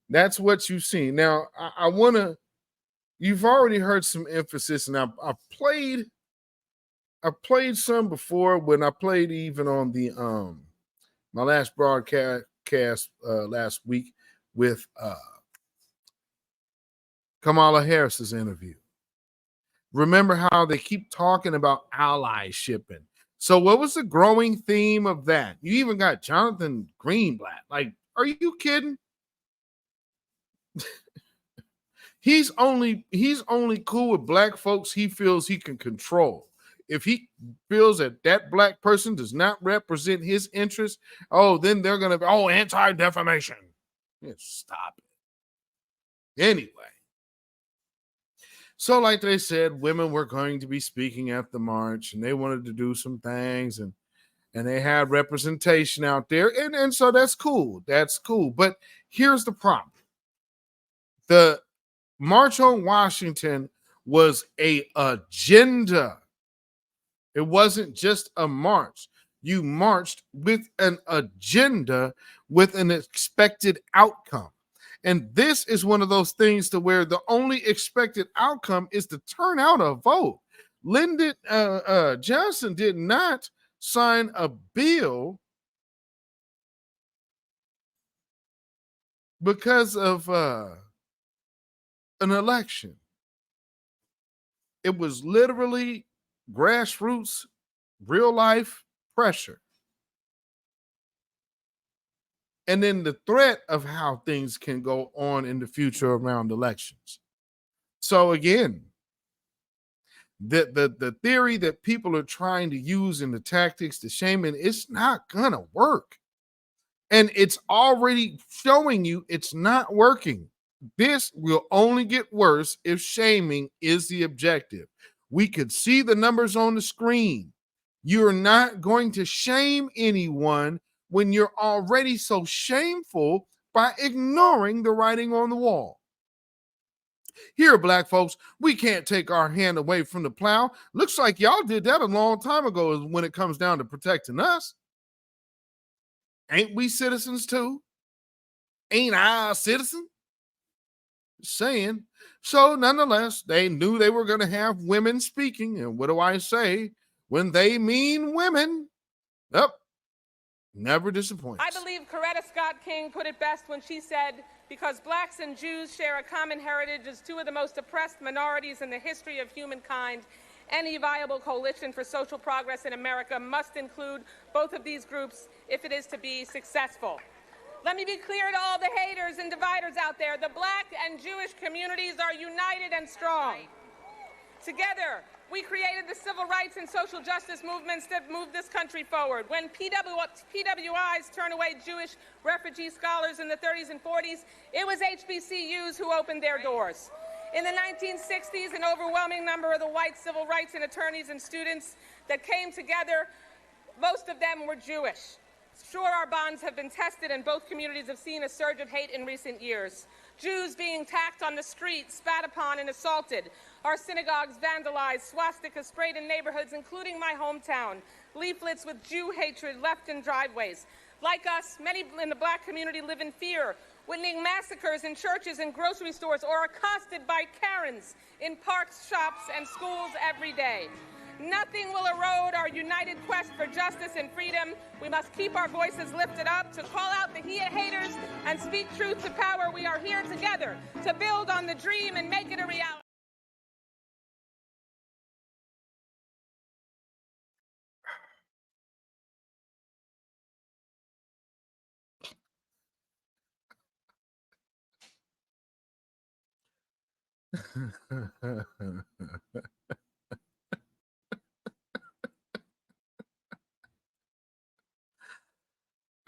that's what you see. Now, I want to, you've already heard some emphasis, and I played some before when I played even on the my last broadcast last week with Kamala Harris's interview. Remember how they keep talking about allyship. So what was the growing theme of that? You even got Jonathan Greenblatt. Like, are you kidding? He's only cool with black folks he feels he can control. If he feels that black person does not represent his interests, then they're going to be, anti-defamation. Yeah, stop it. Anyway. So like they said, women were going to be speaking at the march, and they wanted to do some things, and they had representation out there. And so that's cool. That's cool. But here's the problem. The March on Washington was an agenda. It wasn't just a march. You marched with an agenda with an expected outcome. And this is one of those things to where the only expected outcome is to turn out a vote. Lyndon Johnson did not sign a bill because of an election. It was literally grassroots, real life pressure. And then the threat of how things can go on in the future around elections. So again, the theory that people are trying to use in the tactics to shame it, it's not gonna work. And it's already showing you it's not working. This will only get worse if shaming is the objective. We could see the numbers on the screen. You're not going to shame anyone when you're already so shameful by ignoring the writing on the wall. Here, black folks, we can't take our hand away from the plow. Looks like y'all did that a long time ago when it comes down to protecting us. Ain't we citizens too? Ain't I a citizen? Saying. So nonetheless, they knew they were going to have women speaking. And what do I say? when they mean women, yep, never disappoints. I believe Coretta Scott King put it best when she said, because blacks and Jews share a common heritage as two of the most oppressed minorities in the history of humankind, any viable coalition for social progress in America must include both of these groups if it is to be successful. Let me be clear to all the haters and dividers out there. The black and Jewish communities are united and strong. Together, we created the civil rights and social justice movements that moved this country forward. When PWIs turned away Jewish refugee scholars in the 30s and 40s, it was HBCUs who opened their doors. In the 1960s, an overwhelming number of the white civil rights and attorneys and students that came together, most of them were Jewish. Sure, our bonds have been tested and both communities have seen a surge of hate in recent years. Jews being attacked on the street, spat upon and assaulted. Our synagogues vandalized, swastikas sprayed in neighborhoods, including my hometown. Leaflets with Jew hatred left in driveways. Like us, many in the black community live in fear, witnessing massacres in churches and grocery stores or accosted by Karens in parks, shops, and schools every day. Nothing will erode our united quest for justice and freedom. We must keep our voices lifted up to call out the haters and speak truth to power. We are here together to build on the dream and make it a reality.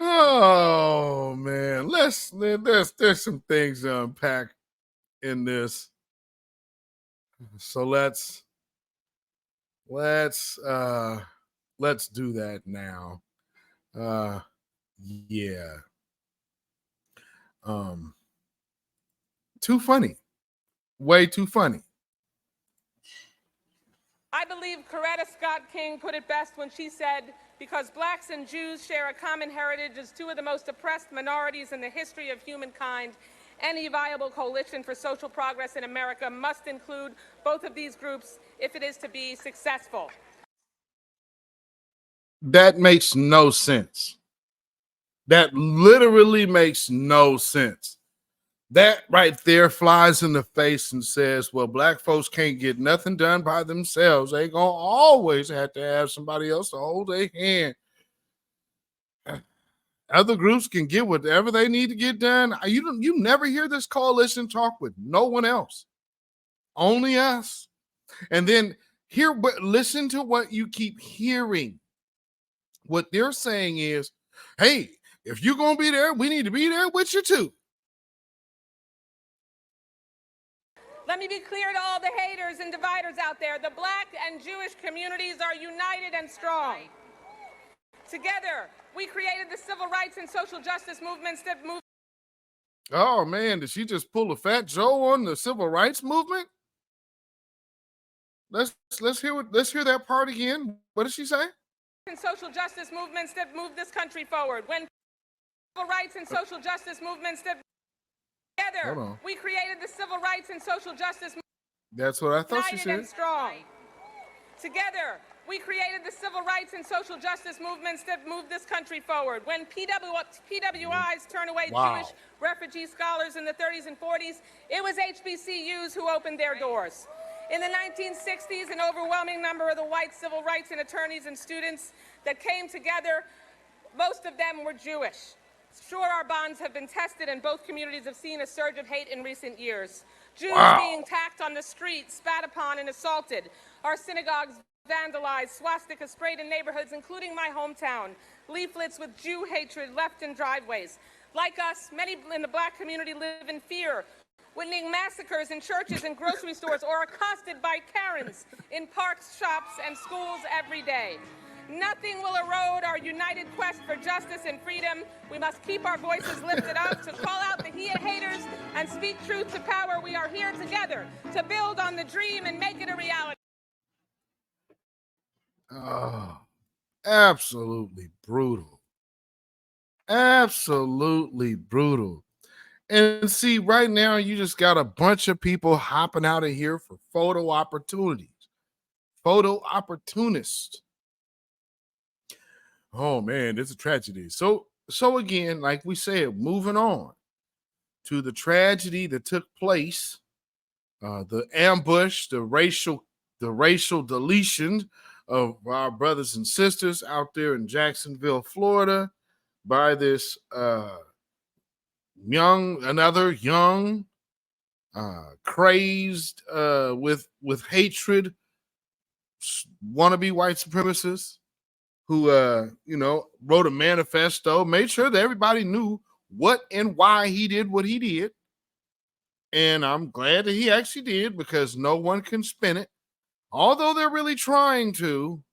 Oh man, there's some things to unpack in this. So let's do that now. Yeah. Too funny. Way too funny. I believe Coretta Scott King put it best when she said, because blacks and Jews share a common heritage as two of the most oppressed minorities in the history of humankind, any viable coalition for social progress in America must include both of these groups if it is to be successful. That makes no sense. That literally makes no sense. That right there flies in the face and says, well, black folks can't get nothing done by themselves. They gonna always have to have somebody else to hold their hand. Other groups can get whatever they need to get done. You never hear this coalition talk with no one else. Only us. And then listen to what you keep hearing. What they're saying is, hey, if you're gonna be there, we need to be there with you too. Let me be clear to all the haters and dividers out there. The black and Jewish communities are united and strong. Together, we created the civil rights and social justice movements that moved. Oh man, did she just pull a Fat Joe on the civil rights movement? Let's hear that part again. What did she say? And social justice movements that moved this country forward. When civil rights and social justice movements that together, we created the civil rights and social justice movements. That's what I thought she said. And strong. Together, we created the civil rights and social justice movements that moved this country forward. When PWIs turned away Jewish refugee scholars in the 30s and 40s, it was HBCUs who opened their doors. In the 1960s, an overwhelming number of the white civil rights and attorneys and students that came together, most of them were Jewish. Sure, our bonds have been tested and both communities have seen a surge of hate in recent years. Jews being attacked on the street, spat upon and assaulted. Our synagogues vandalized, swastikas sprayed in neighborhoods, including my hometown. Leaflets with Jew hatred left in driveways. Like us, many in the black community live in fear, witnessing massacres in churches and grocery stores or accosted by Karens in parks, shops, and schools every day. Nothing will erode our united quest for justice and freedom. We must keep our voices lifted up to call out the haters and speak truth to power. We are here together to build on the dream and make it a reality. Oh, absolutely brutal. Absolutely brutal. And see, right now, you just got a bunch of people hopping out of here for photo opportunities. Photo opportunists. Oh man, it's a tragedy. So again, like we said, moving on to the tragedy that took place, the ambush, the racial deletion of our brothers and sisters out there in Jacksonville, Florida, by this another young, crazed with hatred, wannabe white supremacists who wrote a manifesto, made sure that everybody knew what and why he did what he did. And I'm glad that he actually did, because no one can spin it. Although they're really trying to.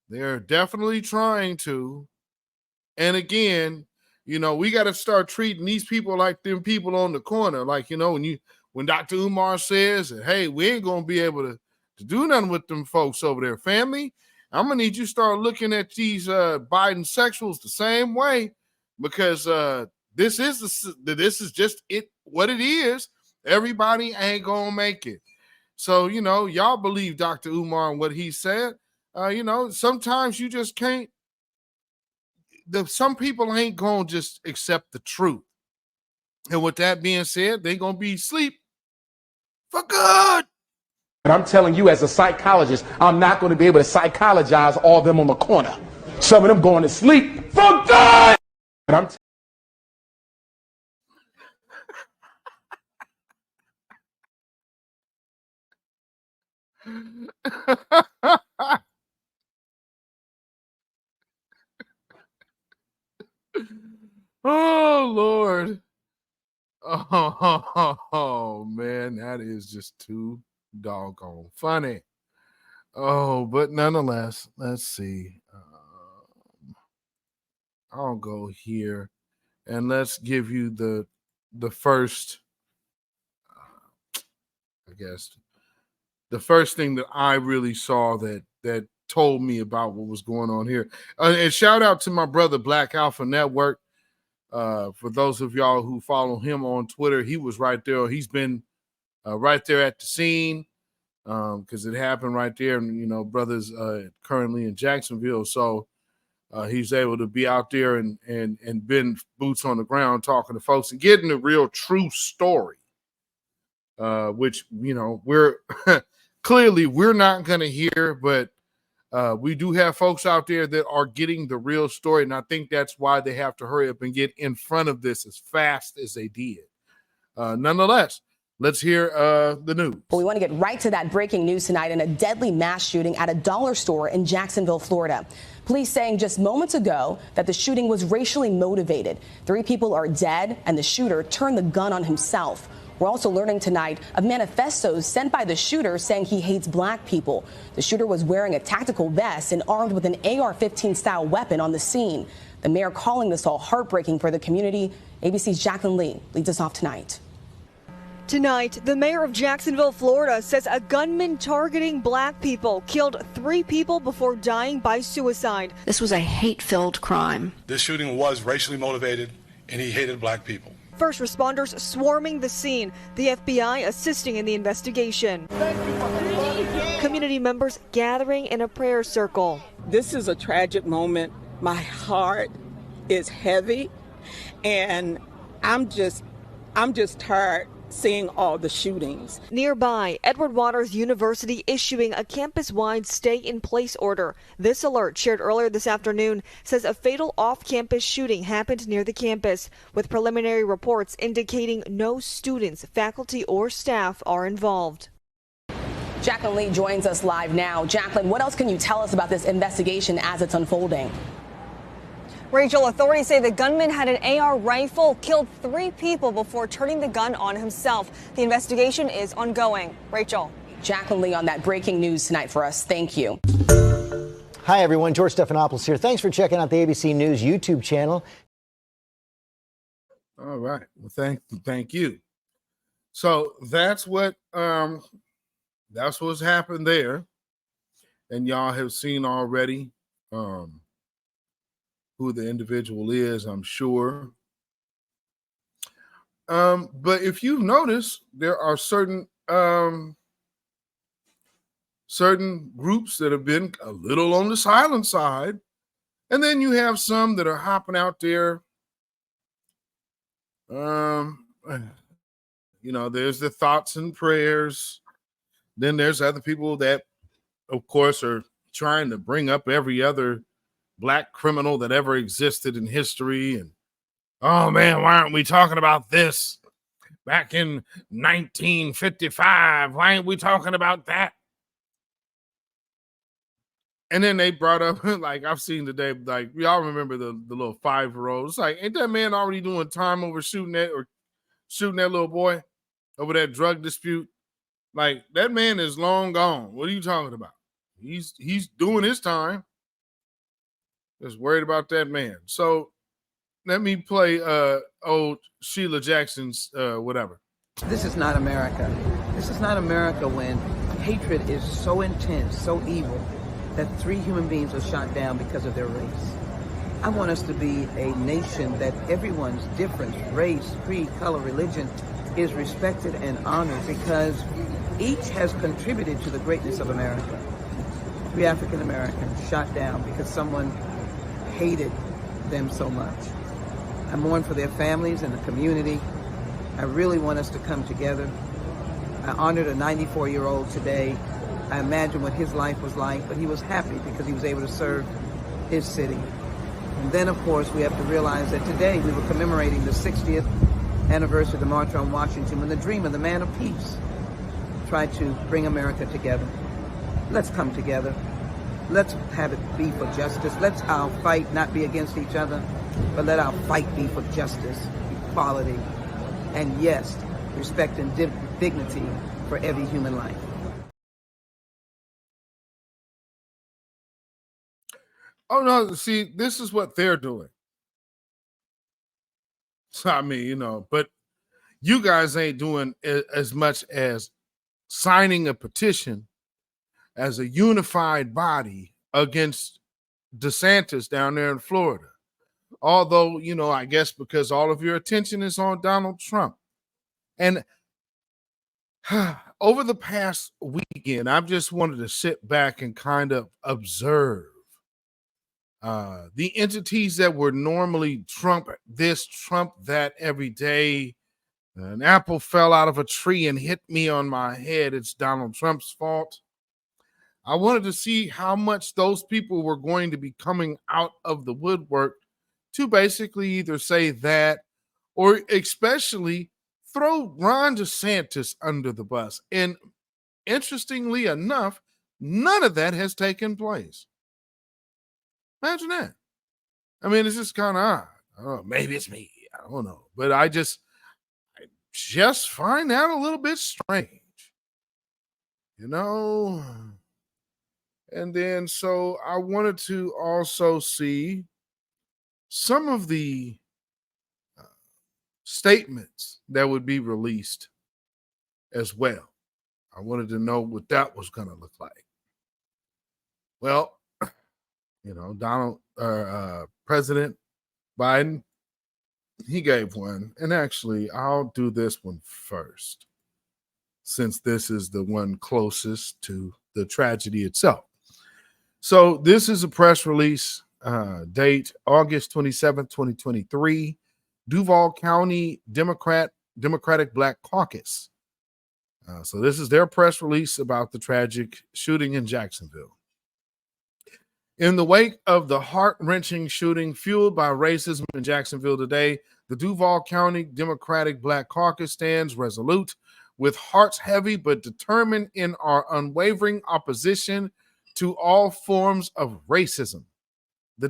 They're definitely trying to. And again, we got to start treating these people like them people on the corner. Like, when Dr. Umar says that, hey, we ain't going to be able to do nothing with them folks over there, family, I'm going to need you to start looking at these Biden sexuals the same way, because this is just what it is. Everybody ain't going to make it. So, y'all believe Dr. Umar and what he said. Sometimes you just can't. Some people ain't going to just accept the truth. And with that being said, they're going to be asleep for good. And I'm telling you, as a psychologist, I'm not going to be able to psychologize all of them on the corner. Some of them going to sleep for good. And I'm Oh, Lord. Oh, man, that is just too doggone funny. Oh, but nonetheless, let's see. I'll go here and let's give you the first, I guess, the first thing that I really saw that told me about what was going on here. And shout out to my brother Black Alpha Network. For those of y'all who follow him on Twitter, he was right there. He's been right there at the scene because it happened right there. And, brothers currently in Jacksonville. So he's able to be out there and been boots on the ground talking to folks and getting the real true story, which, we're clearly we're not going to hear, but we do have folks out there that are getting the real story, and I think that's why they have to hurry up and get in front of this as fast as they did. Nonetheless, let's hear the news. Well, we want to get right to that breaking news tonight in a deadly mass shooting at a dollar store in Jacksonville, Florida. Police saying just moments ago that the shooting was racially motivated. 3 people are dead, and the shooter turned the gun on himself. We're also learning tonight of manifestos sent by the shooter saying he hates black people. The shooter was wearing a tactical vest and armed with an AR-15 style weapon on the scene. The mayor calling this all heartbreaking for the community. ABC's Jacqueline Lee leads us off tonight. Tonight, the mayor of Jacksonville, Florida, says a gunman targeting black people killed 3 people before dying by suicide. This was a hate-filled crime. This shooting was racially motivated, and he hated black people. First responders swarming the scene, the FBI assisting in the investigation. Community members gathering in a prayer circle. This is a tragic moment. My heart is heavy, and I'm just tired seeing all the shootings. Nearby, Edward Waters University issuing a campus-wide stay-in-place order. This alert, shared earlier this afternoon, says a fatal off-campus shooting happened near the campus, with preliminary reports indicating no students, faculty, or staff are involved. Jacqueline Lee joins us live now. Jacqueline, what else can you tell us about this investigation as it's unfolding? Rachel, authorities say the gunman had an AR rifle, killed 3 people before turning the gun on himself. The investigation is ongoing. Rachel. Jacqueline Lee on that breaking news tonight for us. Thank you. Hi, everyone. George Stephanopoulos here. Thanks for checking out the ABC News YouTube channel. All right. Well, thank you. So that's what's happened there. And y'all have seen already who the individual is, I'm sure. But if you've noticed, there are certain groups that have been a little on the silent side And then you have some that are hopping out there. There's the thoughts and prayers. Then there's other people that, of course, are trying to bring up every other black criminal that ever existed in history. And, oh, man, why aren't we talking about this back in 1955? Why ain't we talking about that? And then they brought up, like I've seen today, like y'all remember the little 5-year-old. It's like, ain't that man already doing time over shooting that little boy over that drug dispute? Like, that man is long gone. What are you talking about? He's doing his time. Just worried about that man. So let me play old Sheila Jackson's whatever. This is not America. This is not America when hatred is so intense, so evil, that 3 human beings were shot down because of their race. I want us to be a nation that everyone's difference, race, creed, color, religion, is respected and honored because each has contributed to the greatness of America. 3 African Americans shot down because someone hated them so much. I mourn for their families and the community. I really want us to come together. I honored a 94-year-old today. I imagine what his life was like, but he was happy because he was able to serve his city. And then, of course, we have to realize that today we were commemorating the 60th anniversary of the March on Washington, when the dream of the man of peace tried to bring America together. Let's come together. Let's have it be for justice. Let's our fight not be against each other, but let our fight be for justice, equality, and yes, respect and dignity for every human life. Oh, no, see, this is what they're doing. So, I mean, but you guys ain't doing as much as signing a petition as a unified body against DeSantis down there in Florida. Although, I guess because all of your attention is on Donald Trump. And over the past weekend, I've just wanted to sit back and kind of observe the entities that were normally Trump this, Trump that every day. An apple fell out of a tree and hit me on my head. It's Donald Trump's fault. I wanted to see how much those people were going to be coming out of the woodwork to basically either say that or especially throw Ron DeSantis under the bus. And interestingly enough, none of that has taken place. Imagine that. I mean, it's just kind of odd. Oh, maybe it's me. I don't know. But I just find that a little bit strange. And then so I wanted to also see some of the statements that would be released as well. I wanted to know what that was going to look like. Well, President Biden, he gave one. And actually, I'll do this one first, since this is the one closest to the tragedy itself. So this is a press release, date August 27th, 2023, Duval County Democratic Black Caucus. So this is their press release about the tragic shooting in Jacksonville. In the wake of the heart-wrenching shooting fueled by racism in Jacksonville today, the Duval County Democratic Black Caucus stands resolute, with hearts heavy but determined in our unwavering opposition to all forms of racism. The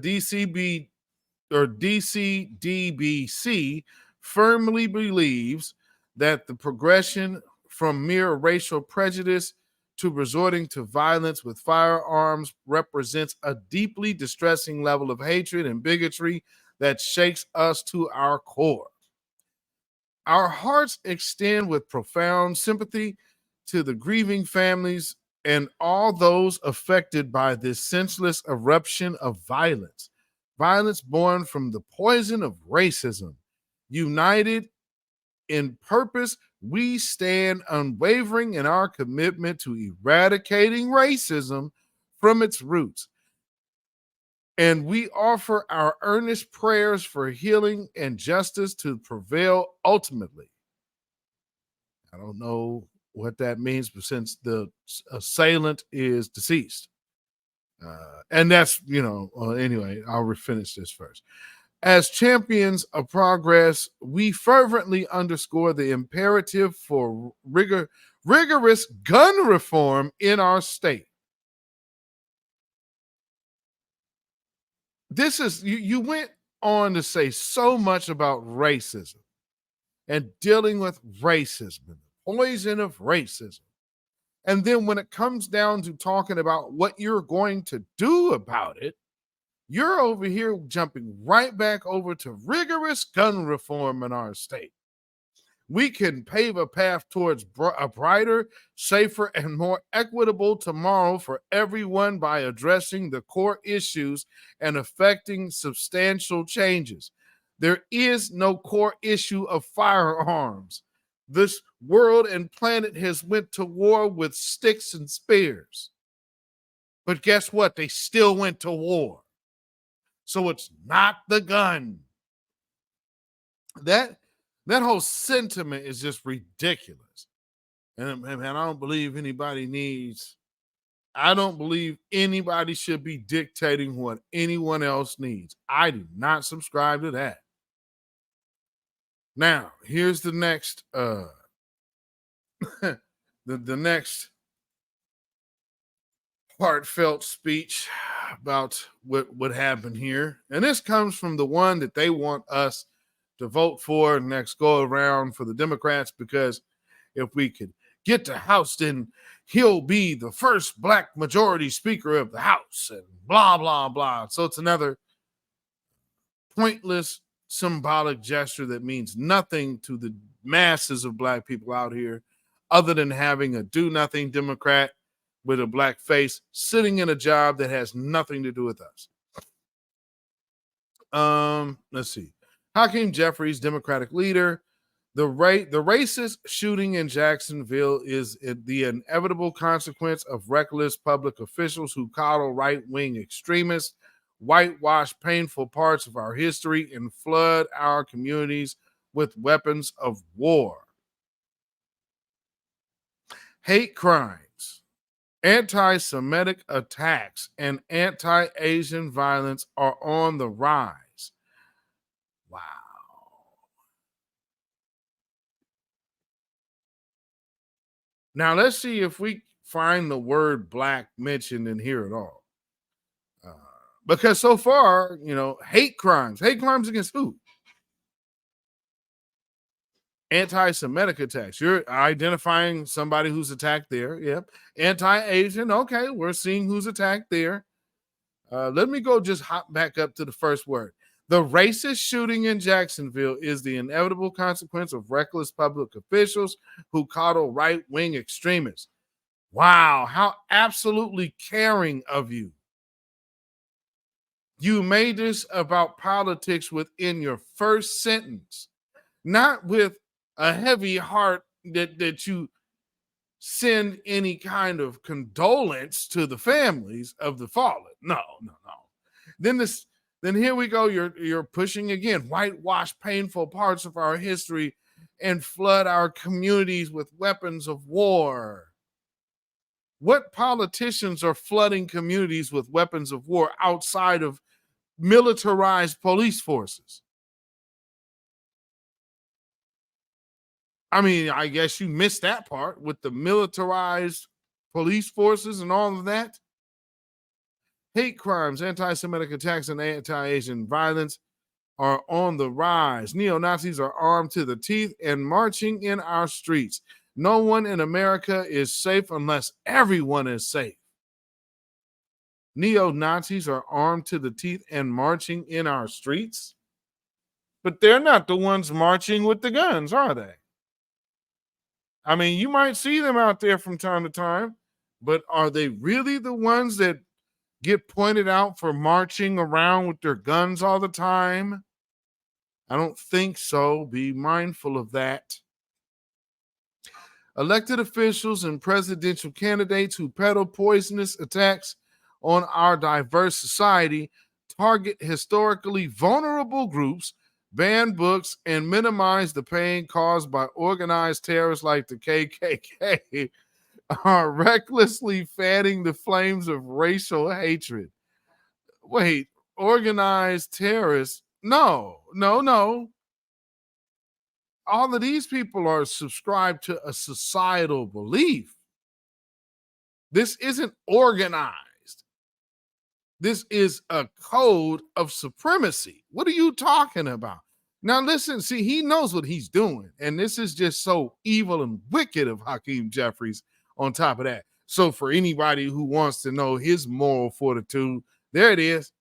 DCDBC firmly believes that the progression from mere racial prejudice to resorting to violence with firearms represents a deeply distressing level of hatred and bigotry that shakes us to our core. Our hearts extend with profound sympathy to the grieving families and all those affected by this senseless eruption of violence born from the poison of racism. United in purpose, we stand unwavering in our commitment to eradicating racism from its roots. And we offer our earnest prayers for healing and justice to prevail ultimately. I don't know what that means, but since the assailant is deceased. And that's, anyway, I'll finish this first. As champions of progress, we fervently underscore the imperative for rigorous gun reform in our state. This is, you went on to say so much about racism and dealing with racism and the poison of racism. And then when it comes down to talking about what you're going to do about it, you're over here jumping right back over to rigorous gun reform in our state. We can pave a path towards a brighter, safer, and more equitable tomorrow for everyone by addressing the core issues and effecting substantial changes. There is no core issue of firearms. This world and planet has went to war with sticks and spears. But guess what? They still went to war. So it's not the gun. That whole sentiment is just ridiculous. And I don't believe anybody should be dictating what anyone else needs. I do not subscribe to that. Now, here's the next the next heartfelt speech about what happened here. And this comes from the one that they want us to vote for next go around for the Democrats, because if we could get to House, then he'll be the first black majority speaker of the House and blah, blah, blah. So it's another pointless symbolic gesture that means nothing to the masses of black people out here other than having a do-nothing Democrat with a black face sitting in a job that has nothing to do with us. Let's see. Hakeem Jeffries, Democratic leader. The racist shooting in Jacksonville is the inevitable consequence of reckless public officials who coddle right-wing extremists, whitewash painful parts of our history, and flood our communities with weapons of war. Hate crimes, anti-Semitic attacks, and anti-Asian violence are on the rise. Wow. Now let's see if we find the word black mentioned in here at all. Because so far, hate crimes against who? Anti-Semitic attacks. You're identifying somebody who's attacked there. Yep. Anti-Asian. Okay, we're seeing who's attacked there. Let me go just hop back up to the first word. The racist shooting in Jacksonville is the inevitable consequence of reckless public officials who coddle right-wing extremists. Wow, how absolutely caring of you. You made this about politics within your first sentence, not with a heavy heart that you send any kind of condolence to the families of the fallen. No. Then here we go. You're pushing again, whitewash painful parts of our history and flood our communities with weapons of war. What politicians are flooding communities with weapons of war outside of militarized police forces? I mean, I guess you missed that part with the militarized police forces and all of that. Hate crimes, anti-Semitic attacks, and anti-Asian violence are on the rise. Neo-Nazis are armed to the teeth and marching in our streets. No one in America is safe unless everyone is safe. Neo-Nazis are armed to the teeth and marching in our streets? But they're not the ones marching with the guns, are they? I mean, you might see them out there from time to time, but are they really the ones that get pointed out for marching around with their guns all the time? I don't think so. Be mindful of that. Elected officials and presidential candidates who peddle poisonous attacks on our diverse society target historically vulnerable groups, ban books, and minimize the pain caused by organized terrorists like the KKK are recklessly fanning the flames of racial hatred. Wait, organized terrorists? No. All of these people are subscribed to a societal belief. This isn't organized. This is a code of supremacy. What are you talking about? Now, listen, see, he knows what he's doing. And this is just so evil and wicked of Hakeem Jeffries on top of that. So for anybody who wants to know his moral fortitude, there it is.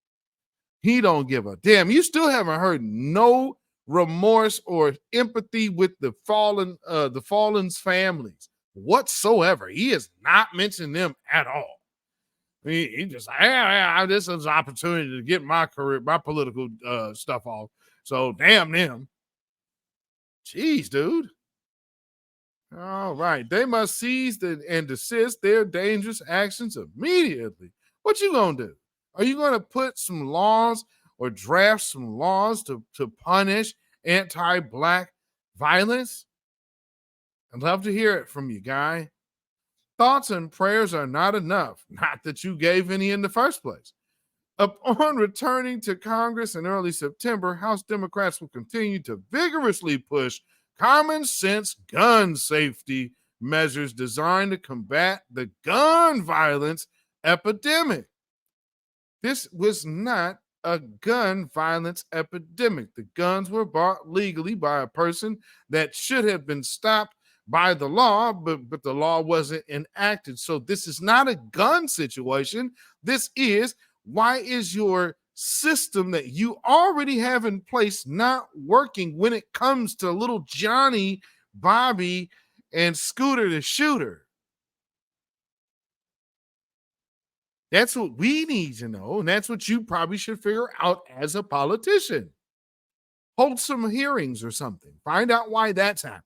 He don't give a damn. You still haven't heard no remorse or empathy with the fallen's families whatsoever. He has not mentioned them at all. He just, this is an opportunity to get my career, my political stuff off. So damn them. Jeez, dude. All right. They must seize and desist their dangerous actions immediately. What you gonna do? Are you gonna put some laws or draft some laws to punish anti-Black violence? I'd love to hear it from you, guy. Thoughts and prayers are not enough. Not that you gave any in the first place. Upon returning to Congress in early September, House Democrats will continue to vigorously push common sense gun safety measures designed to combat the gun violence epidemic. This was not a gun violence epidemic. The guns were bought legally by a person that should have been stopped by the law, but the law wasn't enacted. So this is not a gun situation. This is, why is your system that you already have in place not working when it comes to little Johnny, Bobby, and Scooter the shooter? That's what we need to know, and that's what you probably should figure out as a politician. Hold some hearings or something. Find out why that's happening.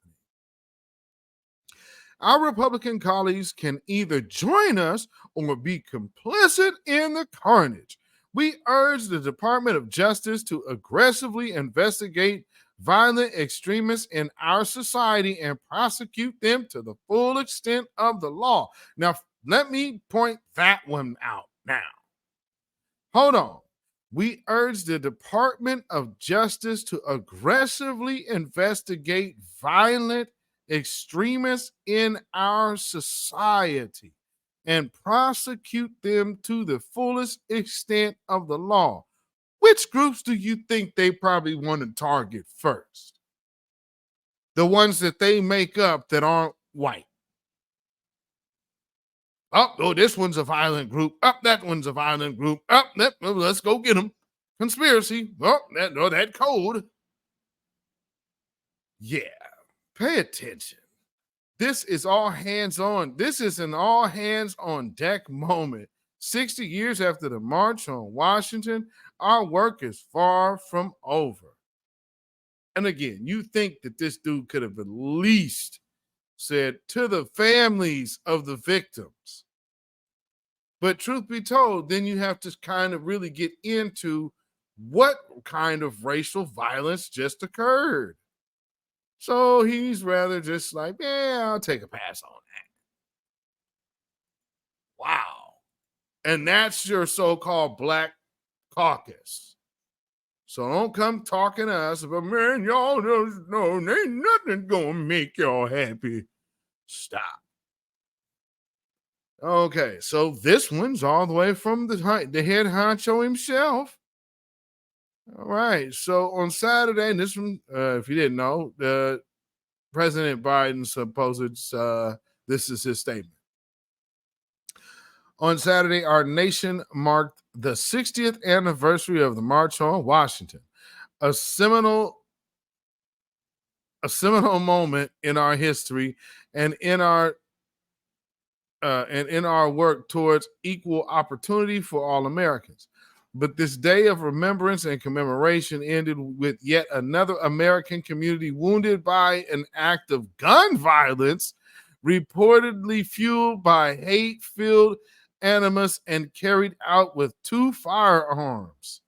Our Republican colleagues can either join us or be complicit in the carnage. We urge the Department of Justice to aggressively investigate violent extremists in our society and prosecute them to the full extent of the law. Now, let me point that one out now. Hold on. We urge the Department of Justice to aggressively investigate violent extremists in our society and prosecute them to the fullest extent of the law. Which groups do you think they probably want to target first? The ones that they make up that aren't white. Oh, this one's a violent group. That one's a violent group. Let's go get them. Conspiracy. That code. Yeah. Pay attention. This is all hands on. This is an all hands on deck moment. 60 years after the March on Washington, our work is far from over. And again, you think that this dude could have at least said to the families of the victims. But truth be told, then you have to kind of really get into what kind of racial violence just occurred. So he's rather just like, I'll take a pass on that. Wow. And that's your so-called Black caucus. So don't come talking to us about, man, y'all don't know, ain't nothing gonna make y'all happy. Stop. Okay, so this one's all the way from the head honcho himself. All right, so on Saturday, and this one, if you didn't know, President Biden supposes this is his statement. On Saturday, our nation marked the 60th anniversary of the March on Washington, a seminal moment in our history and in our work towards equal opportunity for all Americans. But this day of remembrance and commemoration ended with yet another American community wounded by an act of gun violence, reportedly fueled by hate-filled animus and carried out with 2 firearms.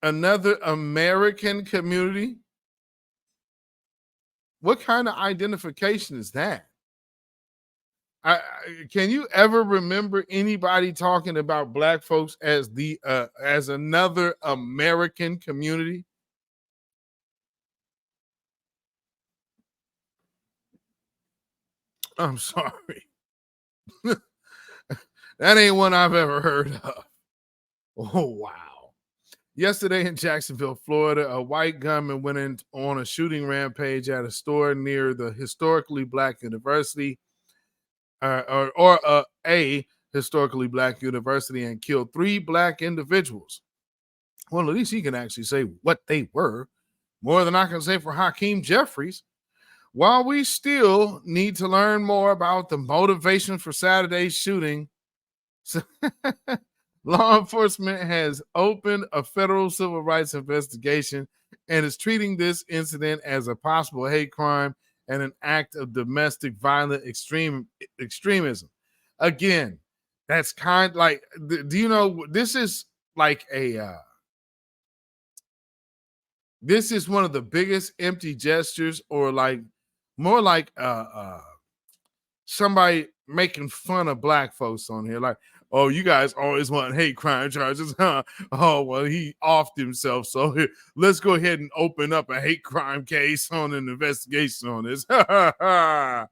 Another American community? What kind of identification is that? Can you ever remember anybody talking about black folks as as another American community? I'm sorry. That ain't one I've ever heard of. Oh, wow. Yesterday in Jacksonville, Florida, a white gunman went in on a shooting rampage at a store near the historically black university, a historically black university, and killed 3 black individuals. Well, at least he can actually say what they were, more than I can say for Hakeem Jeffries. While we still need to learn more about the motivation for Saturday's shooting, law enforcement has opened a federal civil rights investigation and is treating this incident as a possible hate crime and an act of domestic violent extremism. Again, that's kind of like, do you know, this is like this is one of the biggest empty gestures, or like more like somebody making fun of black folks on here. Like, oh, you guys always want hate crime charges, huh? Oh, well, he offed himself, so let's go ahead and open up a hate crime case on an investigation on this. I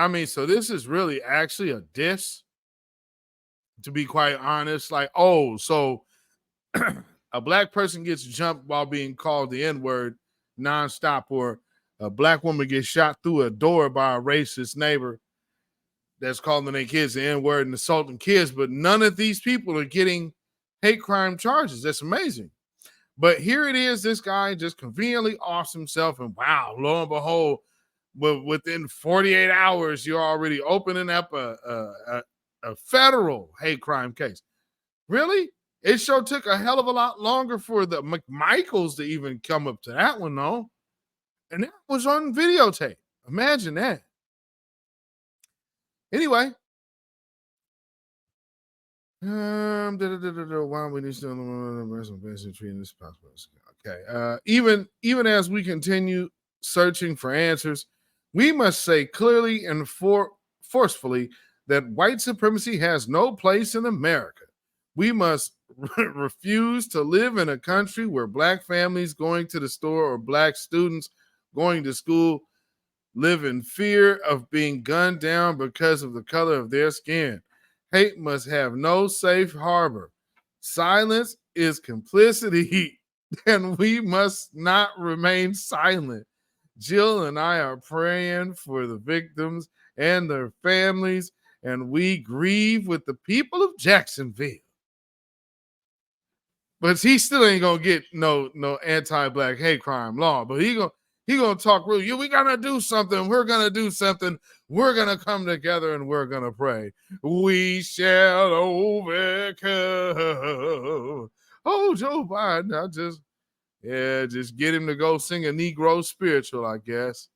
mean, so this is really actually a diss, to be quite honest. Like, oh, so a black person gets jumped while being called the N-word nonstop, or a black woman gets shot through a door by a racist neighbor that's calling their kids the N-word and assaulting kids, but none of these people are getting hate crime charges. That's amazing. But here it is, this guy just conveniently offs himself, and wow, lo and behold, within 48 hours, you're already opening up a federal hate crime case. Really? It sure took a hell of a lot longer for the McMichaels to even come up to that one, though. And that was on videotape. Imagine that. Anyway. Why we need to treating this possible? Okay. Even as we continue searching for answers, we must say clearly and forcefully that white supremacy has no place in America. We must refuse to live in a country where black families going to the store or black students going to school live in fear of being gunned down because of the color of their skin. Hate must have no safe harbor. Silence is complicity, and we must not remain silent. Jill and I are praying for the victims and their families, and we grieve with the people of Jacksonville. But he still ain't gonna get no anti-black hate crime law. But he gonna talk real. Yeah, we gotta do something. We're gonna do something. We're gonna come together and we're gonna pray. We shall overcome. Oh, Joe Biden, just get him to go sing a Negro spiritual, I guess.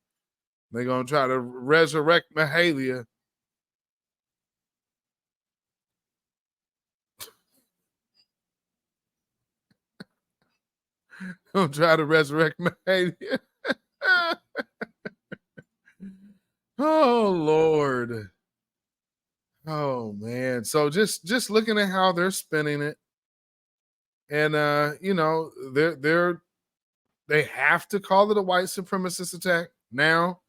They're gonna try to resurrect Mahalia. Gonna try to resurrect Mahalia. Oh, Lord. Oh, man. So just looking at how they're spinning it. And they have to call it a white supremacist attack now,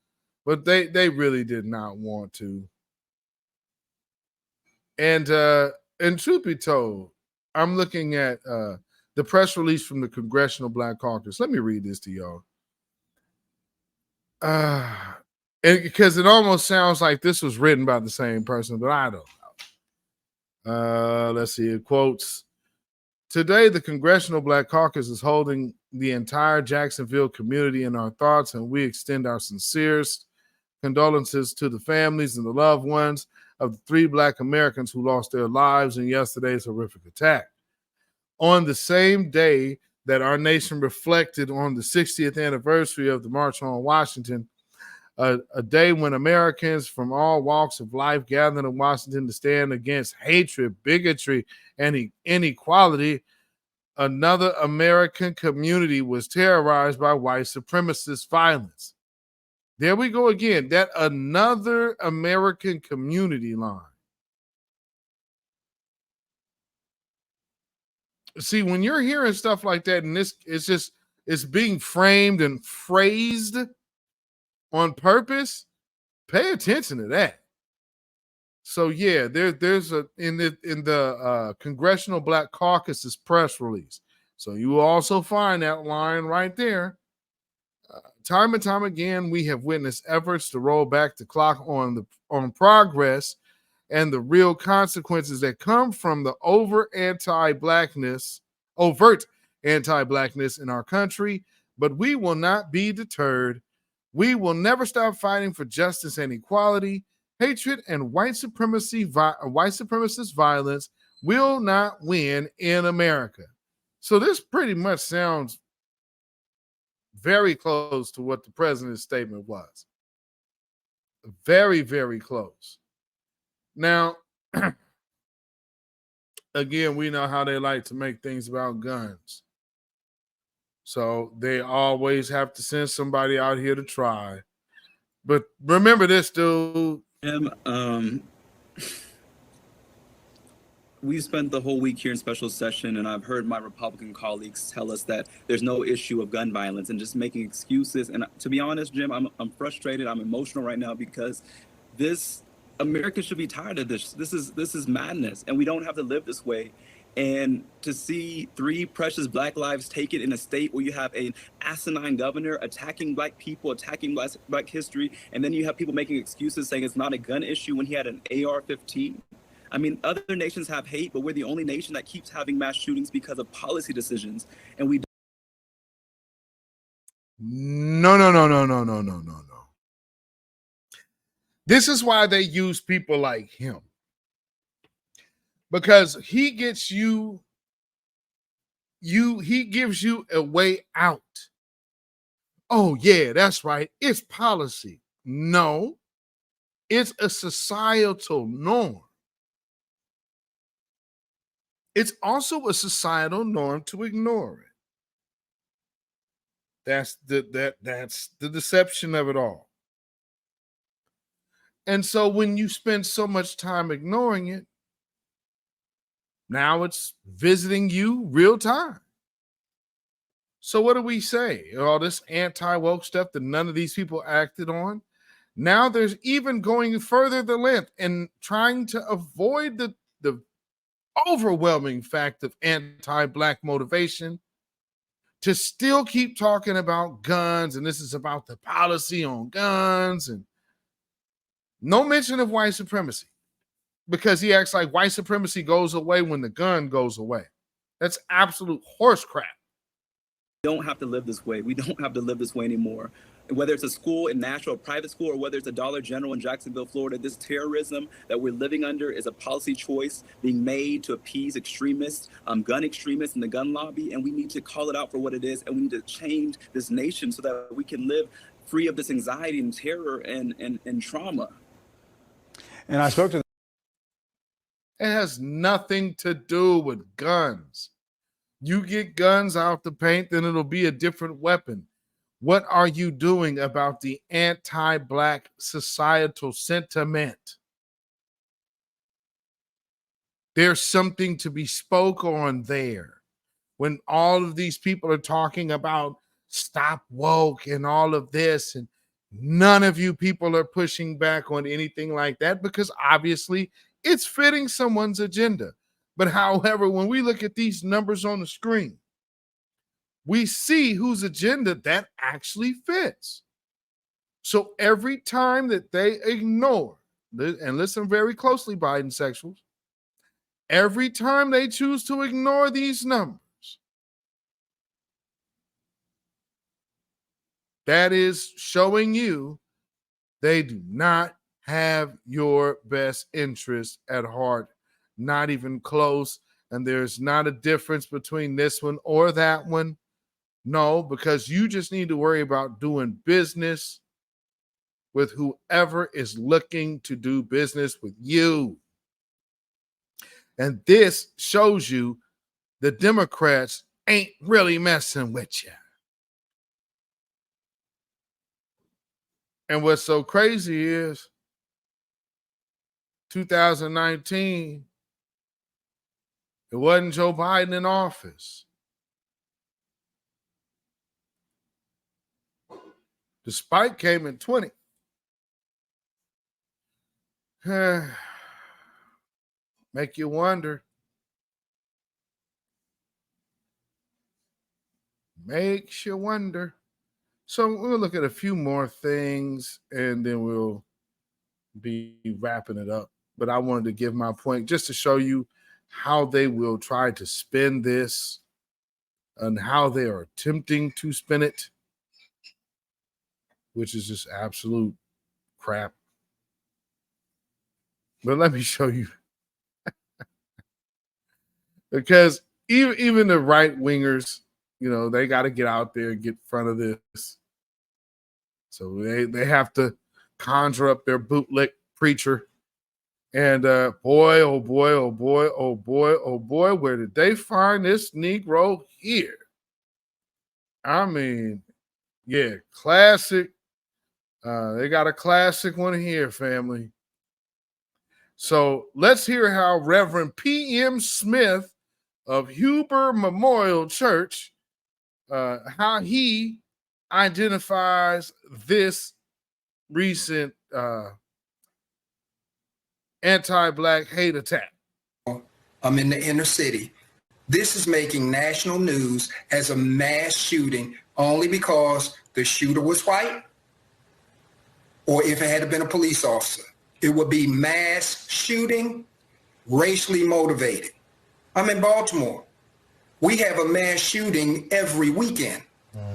but they really did not want to. And truth be told, I'm looking at the press release from the Congressional Black Caucus. Let me read this to y'all. And because it almost sounds like this was written by the same person, but I don't know. Let's see. It quotes, today, the Congressional Black Caucus is holding the entire Jacksonville community in our thoughts, and we extend our sincerest condolences to the families and the loved ones of the 3 Black Americans who lost their lives in yesterday's horrific attack. On the same day that our nation reflected on the 60th anniversary of the March on Washington, a day when Americans from all walks of life gathered in Washington to stand against hatred, bigotry, and inequality. Another American community was terrorized by white supremacist violence. There we go again, that another American community line. See, when you're hearing stuff like that, and it's being framed and phrased on purpose, pay attention to that. So yeah, there's a in the Congressional Black Caucus's press release. So you will also find that line right there. Time and time again, we have witnessed efforts to roll back the clock on progress and the real consequences that come from the overt anti-blackness in our country. But we will not be deterred. We will never stop fighting for justice and equality. Hatred and white supremacist violence will not win in America. So this pretty much sounds very close to what the president's statement was. Very, very close. Now, again, we know how they like to make things about guns. So they always have to send somebody out here to try. But remember this, dude. We spent the whole week here in special session, and I've heard my Republican colleagues tell us that there's no issue of gun violence and just making excuses. And to be honest, Jim, I'm frustrated. I'm emotional right now because America should be tired of this. This is madness, and we don't have to live this way. And to see 3 precious Black lives taken in a state where you have an asinine governor attacking Black people, attacking Black history, and then you have people making excuses saying it's not a gun issue when he had an AR-15. I mean, other nations have hate, but we're the only nation that keeps having mass shootings because of policy decisions. And we No. This is why they use people like him. Because he gets he gives you a way out. Oh, yeah, that's right. It's policy. No, it's a societal norm. It's also a societal norm to ignore it. That's the deception of it all. And so when you spend so much time ignoring it, now it's visiting you real time. So what do we say? All this anti-woke stuff that none of these people acted on. Now there's even going further the length and trying to avoid the overwhelming fact of anti-Black motivation to still keep talking about guns, and this is about the policy on guns, and no mention of white supremacy, because he acts like white supremacy goes away when the gun goes away. That's absolute horse crap. We don't have to live this way. We don't have to live this way anymore. Whether it's a school in Nashville, a private school, or whether it's a Dollar General in Jacksonville, Florida, this terrorism that we're living under is a policy choice being made to appease extremists, gun extremists in the gun lobby, and we need to call it out for what it is, and we need to change this nation so that we can live free of this anxiety and terror and trauma. And I spoke to them. It has nothing to do with guns. You get guns out the paint, then it'll be a different weapon. What are you doing about the anti-Black societal sentiment? There's something to be spoke on there. When all of these people are talking about stop woke and all of this, and none of you people are pushing back on anything like that because obviously it's fitting someone's agenda. But however, when we look at these numbers on the screen, we see whose agenda that actually fits. So every time that they ignore, and listen very closely, Biden sexuals, every time they choose to ignore these numbers, that is showing you they do not have your best interest at heart, not even close. And there's not a difference between this one or that one. No, because you just need to worry about doing business with whoever is looking to do business with you. And this shows you the Democrats ain't really messing with you. And what's so crazy is 2019, it wasn't Joe Biden in office. The spike came in 20. Make you wonder. Makes you wonder. So we'll look at a few more things and then we'll be wrapping it up. But I wanted to give my point just to show you how they will try to spin this and how they are attempting to spin it, which is just absolute crap. But let me show you. Because even the right wingers, you know, they got to get out there and get in front of this. So they have to conjure up their bootleg preacher. And boy, oh boy, oh boy, oh boy, oh boy, where did they find this Negro here? I mean, yeah, classic. They got a classic one here, family. So let's hear how Reverend P.M. Smith of Huber Memorial Church, how he identifies this recent anti-Black hate attack. I'm in the inner city. This is making national news as a mass shooting only because the shooter was white, or if it had been a police officer. It would be mass shooting, racially motivated. I'm in Baltimore. We have a mass shooting every weekend.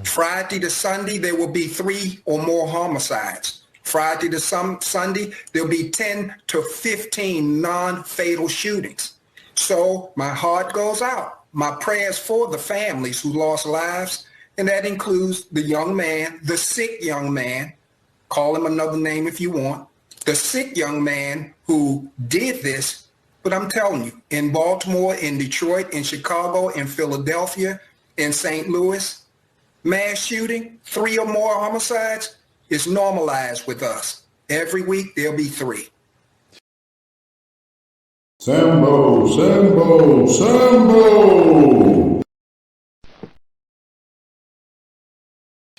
Friday to Sunday, there will be 3 or more homicides. Friday to Sunday, there'll be 10 to 15 non-fatal shootings. So my heart goes out. My prayers for the families who lost lives, and that includes the young man, the sick young man, call him another name if you want, the sick young man who did this. But I'm telling you, in Baltimore, in Detroit, in Chicago, in Philadelphia, in St. Louis, mass shooting, 3 or more homicides is normalized with us. Every week, there'll be 3. Sambo, Sambo, Sambo.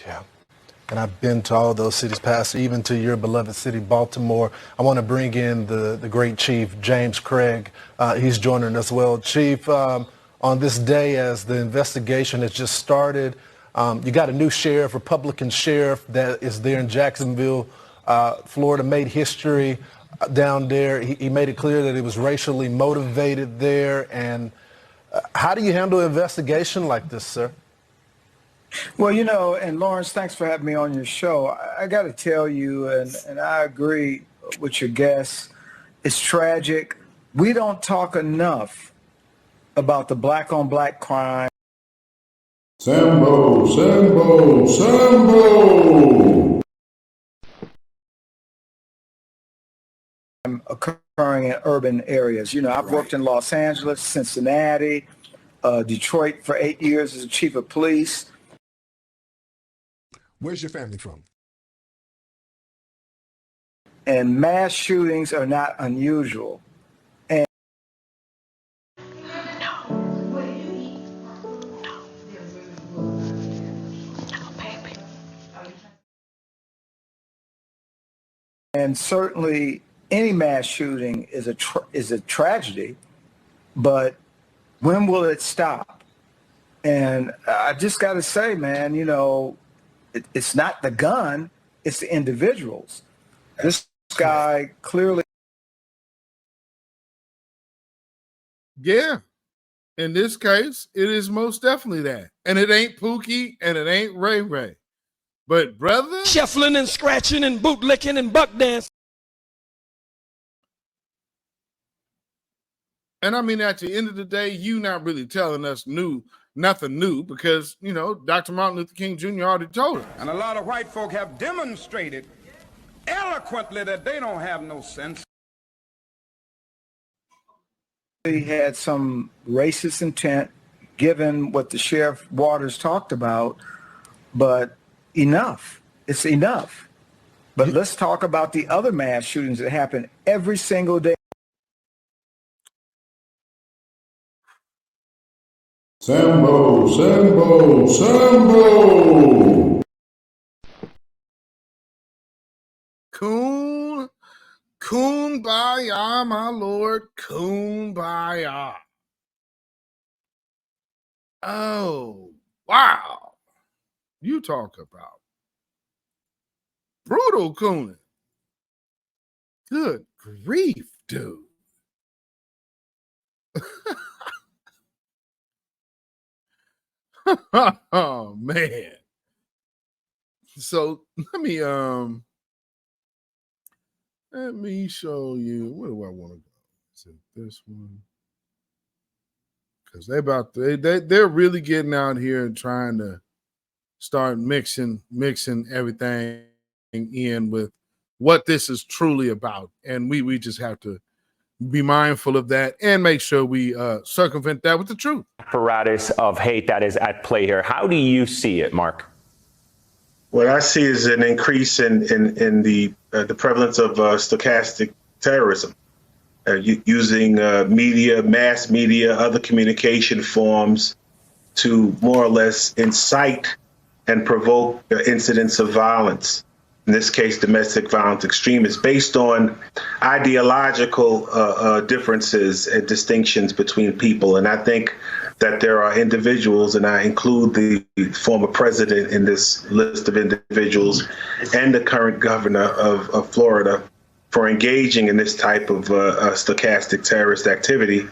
Yeah. And I've been to all those cities, Pastor, even to your beloved city, Baltimore. I want to bring in the great Chief, James Craig. He's joining us well. Chief, on this day as the investigation has just started, you got a new sheriff, Republican sheriff that is there in Jacksonville, Florida, made history down there. He made it clear that it was racially motivated there. And how do you handle an investigation like this, sir? Well, you know, and Lawrence, thanks for having me on your show. I got to tell you, and I agree with your guests, it's tragic. We don't talk enough about the black-on-black crime. Sambo, Sambo, Sambo. Occurring in urban areas. You know, I've worked in Los Angeles, Cincinnati, Detroit for 8 years as a chief of police. Where's your family from? And mass shootings are not unusual. And and certainly any mass shooting is a tragedy, but when will it stop? And I just got to say, man, you know, it's not the gun, it's the individuals. This guy clearly. Yeah. In this case, it is most definitely that. And it ain't Pookie and it ain't Ray Ray. But brother, shuffling and scratching and bootlicking and buck dancing. And I mean, at the end of the day, you not really telling us nothing new because, you know, Dr. Martin Luther King Jr. already told us. And a lot of white folk have demonstrated eloquently that they don't have no sense. He had some racist intent, given what the Sheriff Waters talked about, but enough. It's enough. But let's talk about the other mass shootings that happen every single day. Sambo, Sambo, Sambo. Kumbaya, my lord, kumbaya. Oh, wow. You talk about brutal cooning. Good grief, dude. Oh, man. So let me show you. Where do I want to go? Is it this one? Because they're really getting out here and trying to start mixing everything in with what this is truly about. And we just have to be mindful of that and make sure we circumvent that with the truth. Apparatus of hate that is at play here. How do you see it, Mark? What I see is an increase in the prevalence of stochastic terrorism, using media, mass media, other communication forms to more or less incite and provoke incidents of violence. In this case, domestic violence extremists, based on ideological differences and distinctions between people. And I think that there are individuals, and I include the former president in this list of individuals, and the current governor of Florida, for engaging in this type of stochastic terrorist activity.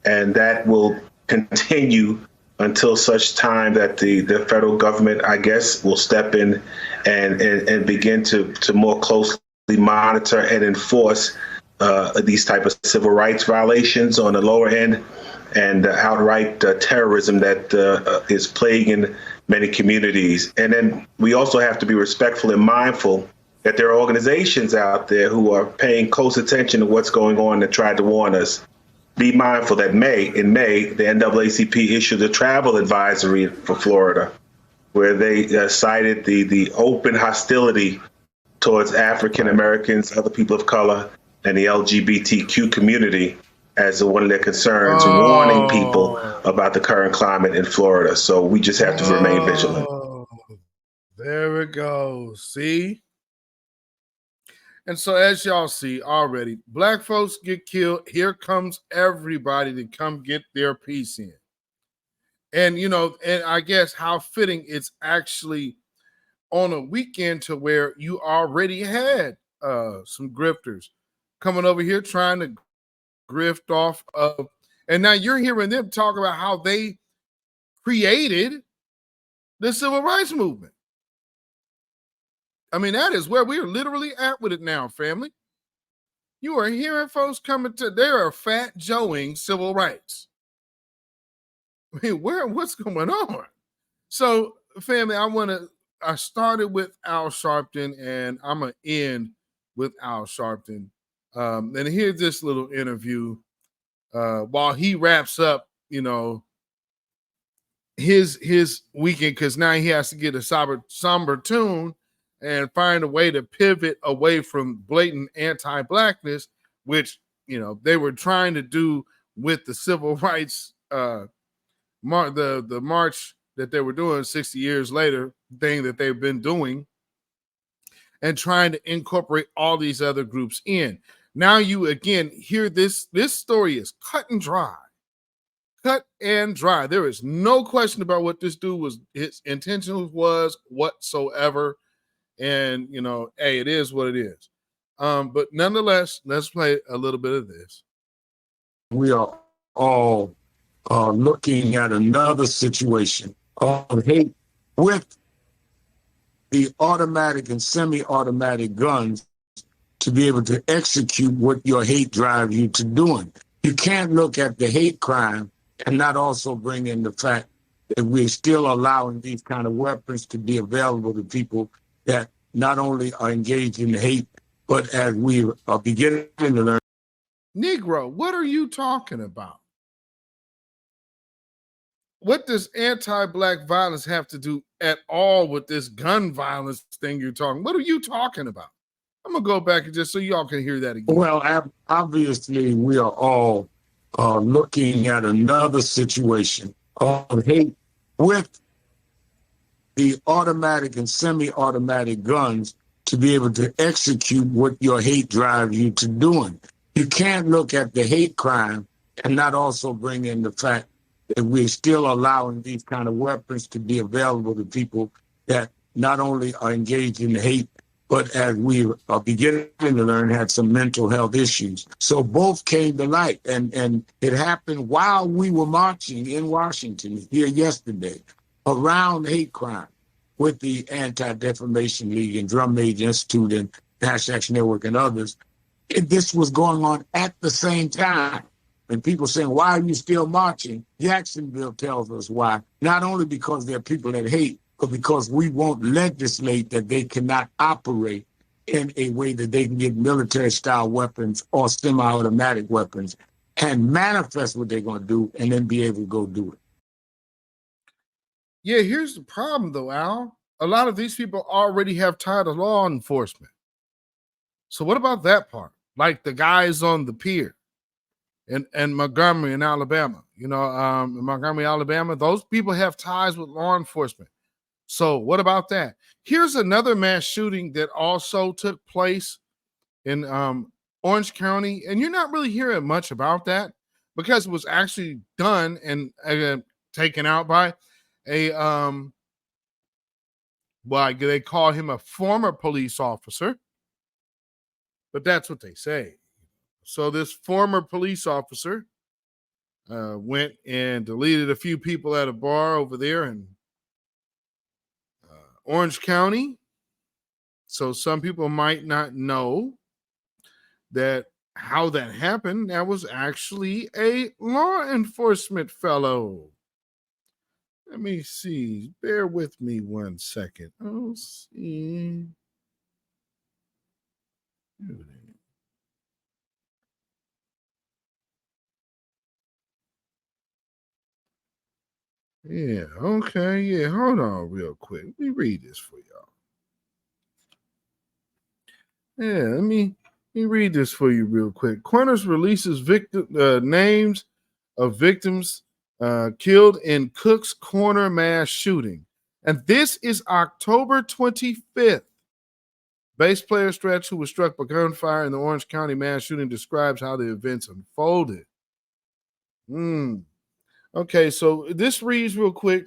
And that will continue until such time that the federal government, I guess, will step in and begin to more closely monitor and enforce these type of civil rights violations on the lower end, and outright terrorism that is plaguing many communities. And then we also have to be respectful and mindful that there are organizations out there who are paying close attention to what's going on and tried to warn us. Be mindful that in May, the NAACP issued a travel advisory for Florida, where they cited the open hostility towards African Americans, other people of color, and the LGBTQ community as one of their concerns, warning people about the current climate in Florida. So we just have to remain vigilant. There it goes. See? And so as y'all see already, black folks get killed. Here comes everybody to come get their piece in. And, and I guess how fitting it's actually on a weekend to where you already had some grifters coming over here trying to grift off of, and now you're hearing them talk about how they created the civil rights movement. I mean, that is where we're literally at with it now, family. You are hearing folks coming to, they are fat joeing civil rights. I mean, what's going on? So, family, I started with Al Sharpton, and I'm going to end with Al Sharpton. And here's this little interview while he wraps up, his weekend, because now he has to get a somber tune and find a way to pivot away from blatant anti-blackness, which, they were trying to do with the civil rights, the march that they were doing 60 years later, thing that they've been doing, and trying to incorporate all these other groups in. Now you again hear this story is cut and dry. There is no question about what this dude was, his intention was whatsoever. And, hey, it is what it is. But nonetheless, let's play a little bit of this. We are all looking at another situation of hate with the automatic and semi-automatic guns to be able to execute what your hate drives you to doing. You can't look at the hate crime and not also bring in the fact that we're still allowing these kind of weapons to be available to people that not only are engaged in hate, but as we are beginning to learn. Negro, what are you talking about? What does anti-black violence have to do at all with this gun violence thing you're talking? What are you talking about? I'm gonna go back and just so y'all can hear that again. Well, obviously, we are all looking at another situation of hate with the automatic and semi-automatic guns to be able to execute what your hate drives you to doing. You can't look at the hate crime and not also bring in the fact that we're still allowing these kind of weapons to be available to people that not only are engaged in hate, but as we are beginning to learn, had some mental health issues. So both came to light, and it happened while we were marching in Washington here yesterday around hate crime with the Anti-Defamation League and Drum Age Institute and Nash Action Network and others. This was going on at the same time. And people saying, why are you still marching? Jacksonville tells us why. Not only because there are people that hate, but because we won't legislate that they cannot operate in a way that they can get military-style weapons or semi-automatic weapons and manifest what they're going to do and then be able to go do it. Yeah, here's the problem, though, Al. A lot of these people already have ties to law enforcement. So what about that part? Like the guys on the pier in Montgomery in Alabama. You know, in Montgomery, Alabama, those people have ties with law enforcement. So what about that? Here's another mass shooting that also took place in Orange County, and you're not really hearing much about that because it was actually done and taken out by a well, they call him a former police officer, but that's what they say. So this former police officer went and deleted a few people at a bar over there in Orange County. So some people might not know that how that happened. That was actually a law enforcement fellow. Let me see. Bear with me 1 second. Oh, see. Yeah, okay. Yeah, hold on real quick. Let me read this for y'all. Yeah, let me read this for you real quick. Corners releases names of victims killed in Cook's Corner mass shooting. And this is October 25th. Bass player Stretch, who was struck by gunfire in the Orange County mass shooting, describes how the events unfolded. Okay, so this reads real quick.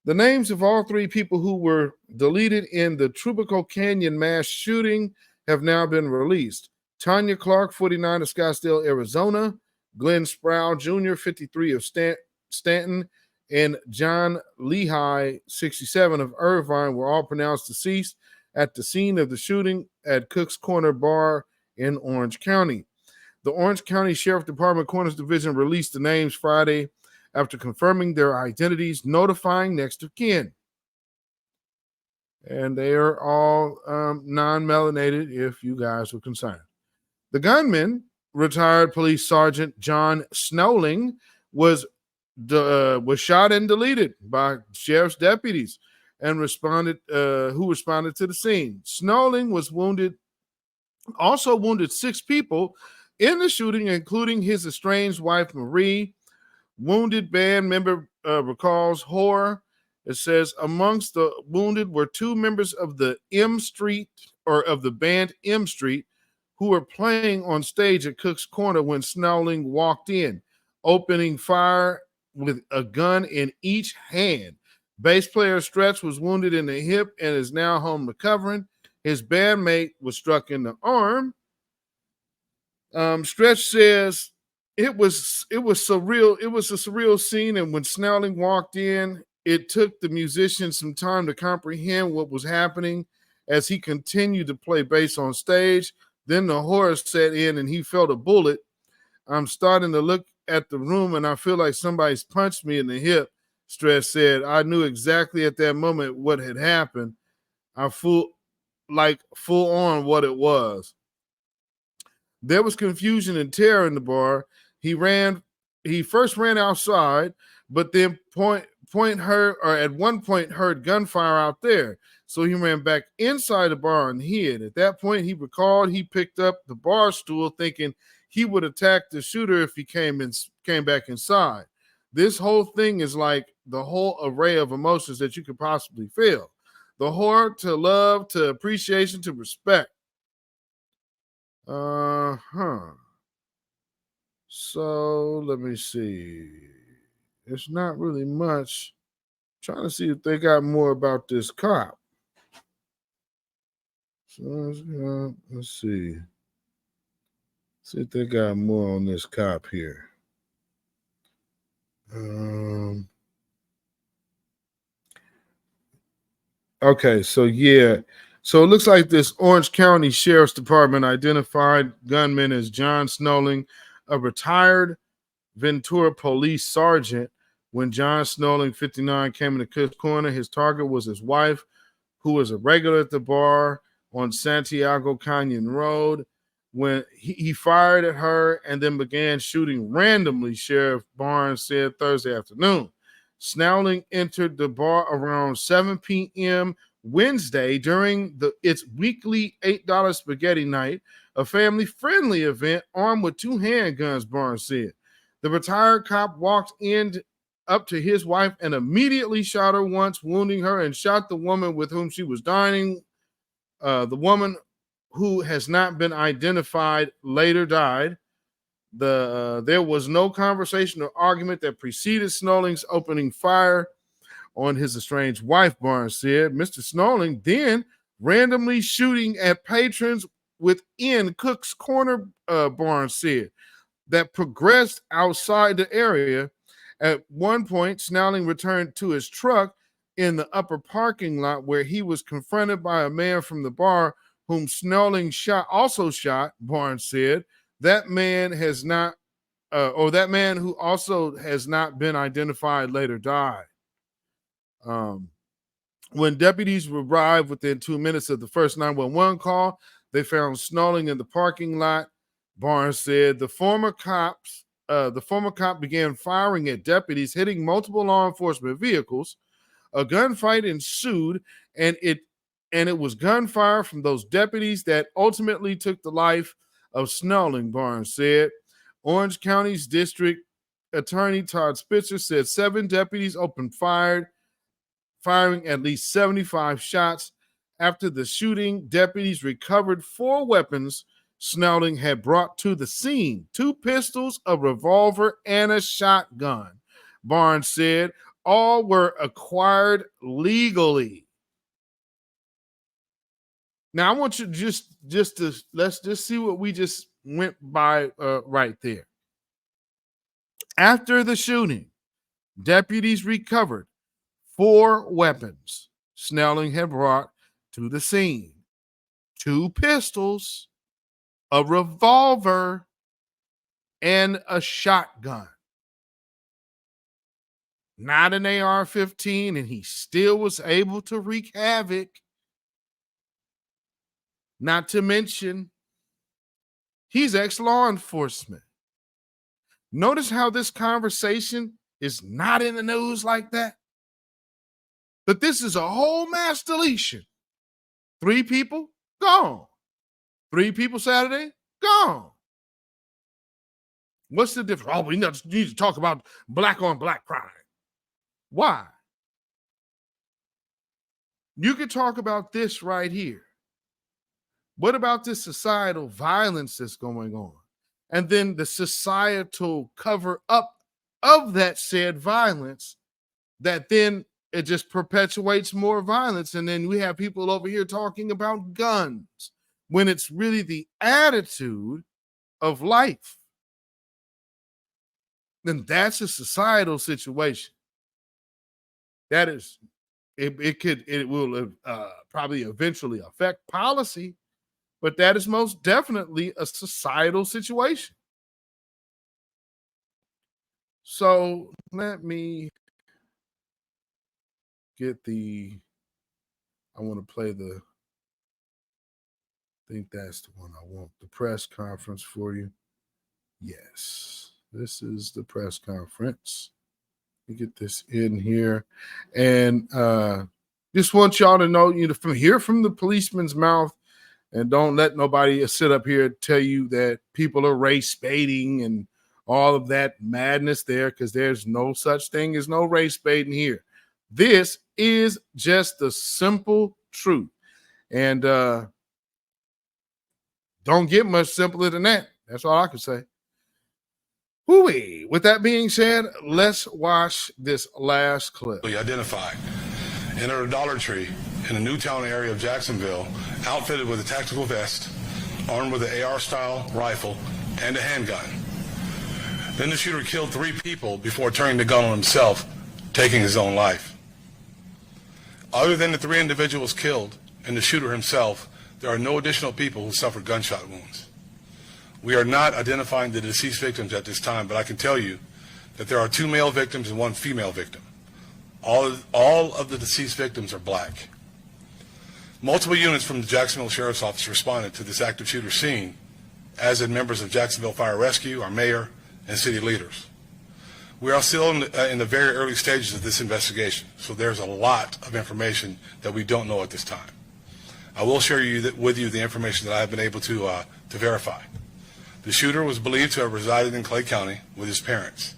The names of all three people who were deleted in the Trubico Canyon mass shooting have now been released. Tanya Clark, 49 of Scottsdale, Arizona, Glenn Sproul Jr., 53 of Stanton, and John Lehigh, 67 of Irvine, were all pronounced deceased at the scene of the shooting at Cook's Corner Bar in Orange County. The Orange County Sheriff Department Corners Division released the names Friday after confirming their identities, notifying next of kin. And they are all non-melanated, if you guys were concerned. The gunman, retired police sergeant John Snowling, was shot and deleted by sheriff's deputies and who responded to the scene. Snowling was also wounded 6 people in the shooting, including his estranged wife, Marie. Wounded band member recalls horror. It says amongst the wounded were 2 members of the band M Street who were playing on stage at Cook's Corner when Snowling walked in, opening fire with a gun in each hand. Bass player Stretch was wounded in the hip and is now home recovering. His bandmate was struck in the arm. Stretch says it was surreal. It was a surreal scene, and when Snowling walked in, it took the musician some time to comprehend what was happening as he continued to play bass on stage. Then the horror set in, and he felt a bullet. I'm starting to look at the room, and I feel like somebody's punched me in the hip, Stretch said. I knew exactly at that moment what had happened. I felt like full on what it was. There was confusion and terror in the bar. He first ran outside, but then at one point heard gunfire out there. So he ran back inside the bar and hid. At that point, he recalled he picked up the bar stool thinking he would attack the shooter if he came back inside. This whole thing is like the whole array of emotions that you could possibly feel. The horror to love to appreciation to respect. So let me see. It's not really much. I'm trying to see if they got more about this cop. So let's see. See if they got more on this cop here. Okay, so yeah. So it looks like this Orange County Sheriff's Department identified gunman as John Snowling, a retired Ventura police sergeant. When John Snowling, 59, came into Cook's Corner, his target was his wife, who was a regular at the bar on Santiago Canyon Road. When he fired at her and then began shooting randomly, Sheriff Barnes said Thursday afternoon. Snowling entered the bar around 7 p.m. Wednesday during its weekly $8 spaghetti night, a family-friendly event armed with 2 handguns, Barnes said. The retired cop walked in up to his wife and immediately shot her once, wounding her, and shot the woman with whom she was dining. The woman, who has not been identified, later died. There was no conversation or argument that preceded Snowling's opening fire on his estranged wife, Barnes said. Mr. Snowling then randomly shooting at patrons within Cook's Corner, Barnes said, that progressed outside the area. At one point, Snowling returned to his truck in the upper parking lot where he was confronted by a man from the bar whom Snowling also shot, Barnes said. That man who also has not been identified later died. When deputies arrived within 2 minutes of the first 911 call, they found Snowling in the parking lot. Barnes said the former cop began firing at deputies, hitting multiple law enforcement vehicles. A gunfight ensued, and it was gunfire from those deputies that ultimately took the life of Snowling, Barnes said. Orange County's district attorney Todd Spitzer said 7 deputies opened fire, firing at least 75 shots. After the shooting, deputies recovered 4 weapons Snowling had brought to the scene: 2 pistols, a revolver, and a shotgun. Barnes said all were acquired legally. Now I want you let's just see what we just went by right there. After the shooting, deputies recovered 4 weapons Snowling had brought to the scene: 2 pistols, a revolver, and a shotgun. Not an AR-15, and he still was able to wreak havoc. Not to mention, he's ex-law enforcement. Notice how this conversation is not in the news like that. But this is a whole mass deletion. 3 people, gone. 3 people Saturday, gone. What's the difference? Oh, we need to talk about black on black crime. Why? You could talk about this right here. What about this societal violence that's going on? And then the societal cover up of that said violence that then it just perpetuates more violence. And then we have people over here talking about guns when it's really the attitude of life. Then that's a societal situation. That is, it will probably eventually affect policy, but that is most definitely a societal situation. So let me get I want to play the think that's the one I want. The press conference for you. Yes, this is the press conference. Let me get this in here. And just want y'all to know, from the policeman's mouth, and don't let nobody sit up here and tell you that people are race baiting and all of that madness there, because there's no such thing as no race baiting here. This is just the simple truth. And don't get much simpler than that. That's all I can say. Hooey. With that being said, let's watch this last clip. Identified. Entered a Dollar Tree in the Newtown area of Jacksonville, outfitted with a tactical vest, armed with an AR-style rifle and a handgun. Then the shooter killed 3 people before turning the gun on himself, taking his own life. Other than the 3 individuals killed and the shooter himself, there are no additional people who suffered gunshot wounds. We are not identifying the deceased victims at this time, but I can tell you that there are 2 male victims and 1 female victim. All of the deceased victims are black. Multiple units from the Jacksonville Sheriff's Office responded to this active shooter scene, as did members of Jacksonville Fire Rescue, our mayor, and city leaders. We are still in the very early stages of this investigation, so there's a lot of information that we don't know at this time. I will share with you the information that I have been able to verify. The shooter was believed to have resided in Clay County with his parents.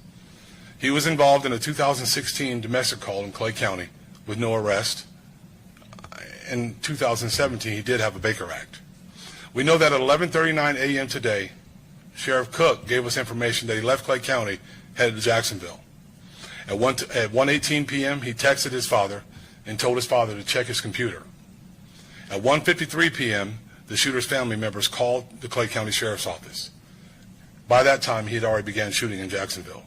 He was involved in a 2016 domestic call in Clay County with no arrest. In 2017, he did have a Baker Act. We know that at 11:39 a.m. today, Sheriff Cook gave us information that he left Clay County, headed to Jacksonville. At 1:18 p.m., he texted his father and told his father to check his computer. At 1:53 p.m., the shooter's family members called the Clay County Sheriff's Office. By that time, he had already began shooting in Jacksonville.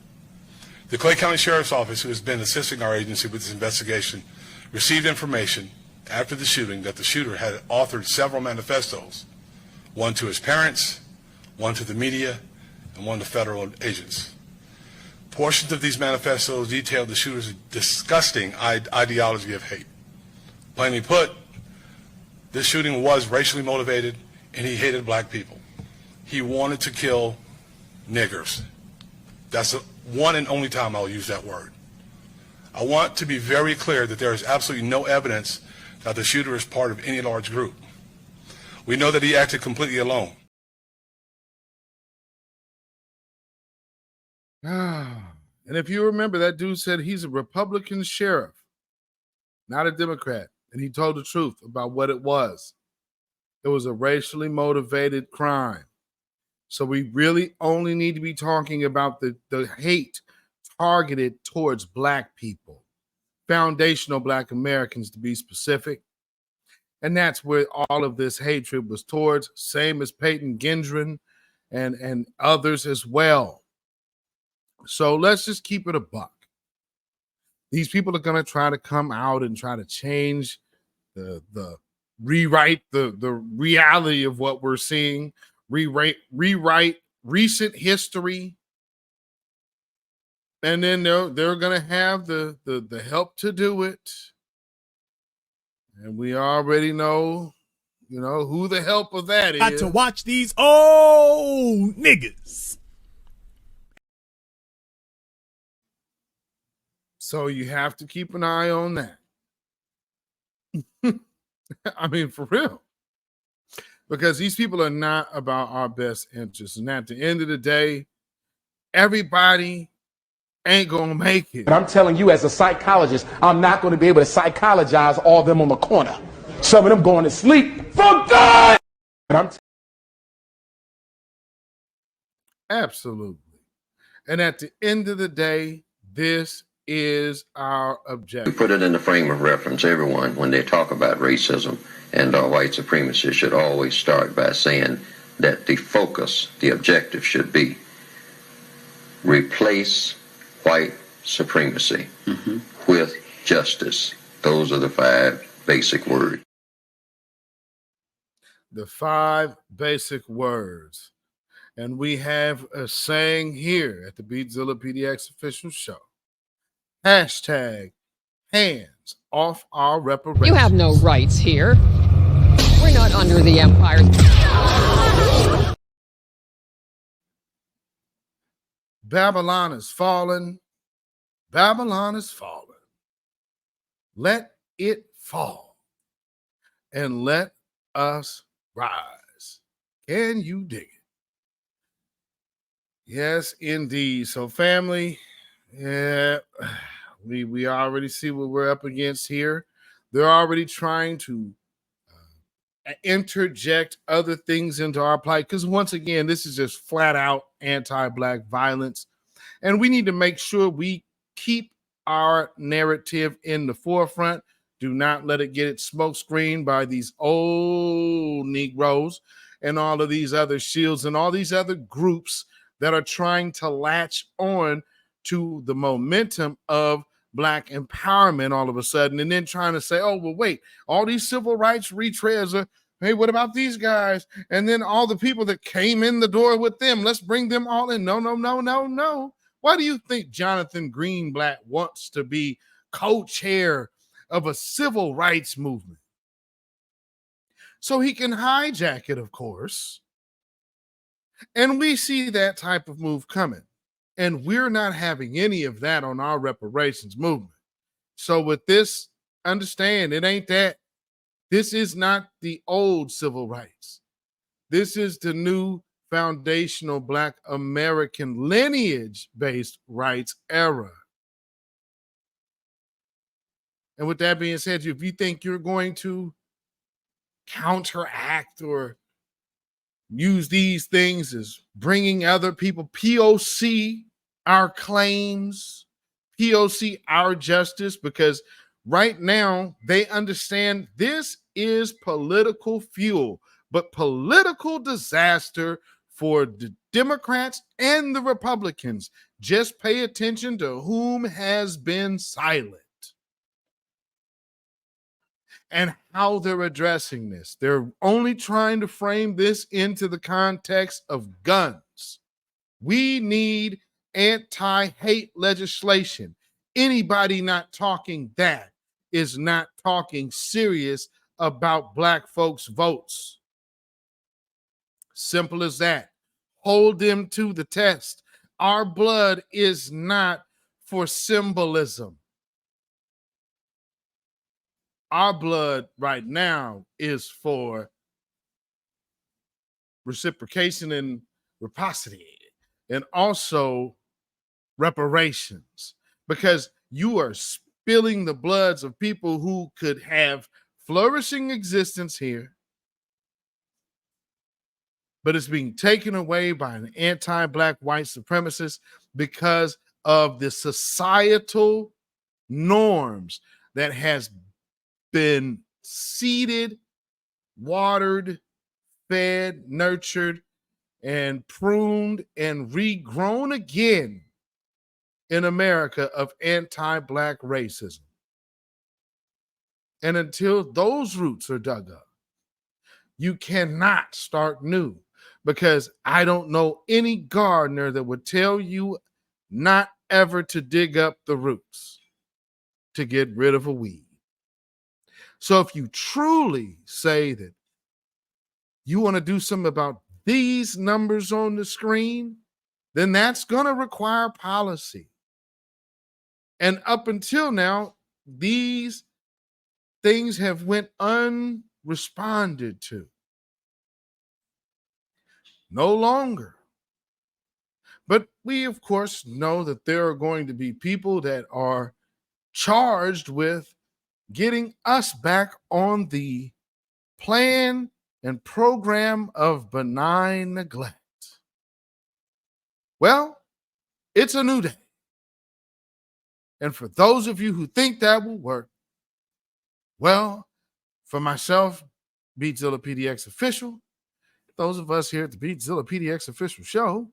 The Clay County Sheriff's Office, who has been assisting our agency with this investigation, received information after the shooting that the shooter had authored several manifestos, one to his parents, one to the media, and one to federal agents. Portions of these manifestos detailed the shooter's disgusting ideology of hate. Plainly put, this shooting was racially motivated, and he hated black people. He wanted to kill niggers. That's the one and only time I'll use that word. I want to be very clear that there is absolutely no evidence that the shooter is part of any large group. We know that he acted completely alone. And if you remember, that dude said he's a Republican sheriff, not a Democrat. And he told the truth about what it was. It was a racially motivated crime. So we really only need to be talking about the hate targeted towards black people, foundational black Americans to be specific. And that's where all of this hatred was towards, same as Peyton Gendron and others as well. So let's just keep it a buck. These people are going to try to come out and try to change rewrite the reality of what we're seeing, rewrite recent history. And then they're going to have the help to do it. And we already know, who the help of that is. Got to watch these old niggas. So you have to keep an eye on that. I mean, for real. Because these people are not about our best interests. And at the end of the day, everybody ain't going to make it. But I'm telling you, as a psychologist, I'm not going to be able to psychologize all of them on the corner. Some of them going to sleep for good. Absolutely. And at the end of the day, this is our objective. To put it in the frame of reference, everyone, when they talk about racism and white supremacy, should always start by saying that the focus, the objective should be replace white supremacy with justice. Those are the 5 basic words. The 5 basic words. And we have a saying here at the Beatzilla PDX official show. Hashtag hands off our reparations. You have no rights here. We're not under the empire. Babylon is fallen. Babylon is fallen. Let it fall and let us rise. Can you dig it? Yes, indeed. So, family, yeah, we already see what we're up against here. They're already trying to interject other things into our plight because, once again, this is just flat out anti-Black violence. And we need to make sure we keep our narrative in the forefront. Do not let it get its smoke screened by these old Negroes and all of these other shields and all these other groups that are trying to latch on to the momentum of Black empowerment all of a sudden, and then trying to say, oh, well, wait, all these civil rights retreads are, hey, what about these guys? And then all the people that came in the door with them, let's bring them all in. No, no, no, no, no. Why do you think Jonathan Greenblatt wants to be co-chair of a civil rights movement? So he can hijack it, of course. And we see that type of move coming. And we're not having any of that on our reparations movement. So with this, understand, it ain't that. This is not the old civil rights. This is the new foundational Black American lineage-based rights era. And with that being said, if you think you're going to counteract or use these things as bringing other people, POC our claims, POC our justice, because right now they understand this is political fuel, but political disaster for the Democrats and the Republicans. Just pay attention to whom has been silent and how they're addressing this. They're only trying to frame this into the context of guns. We need anti-hate legislation. Anybody not talking that is not talking serious about Black folks' votes. Simple as that. Hold them to the test. Our blood is not for symbolism. Our blood right now is for reciprocation and reciprocity, and also reparations, because you are spilling the bloods of people who could have flourishing existence here, but it's being taken away by an anti-Black white supremacist because of the societal norms that has been seeded, watered, fed, nurtured, and pruned and regrown again in America of anti-Black racism. And until those roots are dug up, you cannot start new, because I don't know any gardener that would tell you not ever to dig up the roots to get rid of a weed. So if you truly say that you want to do something about these numbers on the screen, then that's going to require policy. And up until now, these things have went unresponded to. No longer. But we, of course, know that there are going to be people that are charged with getting us back on the plan and program of benign neglect. Well, it's a new day. And for those of you who think that will work, well, for myself, beatzillapdx official, those of us here at the beatzillapdx official show,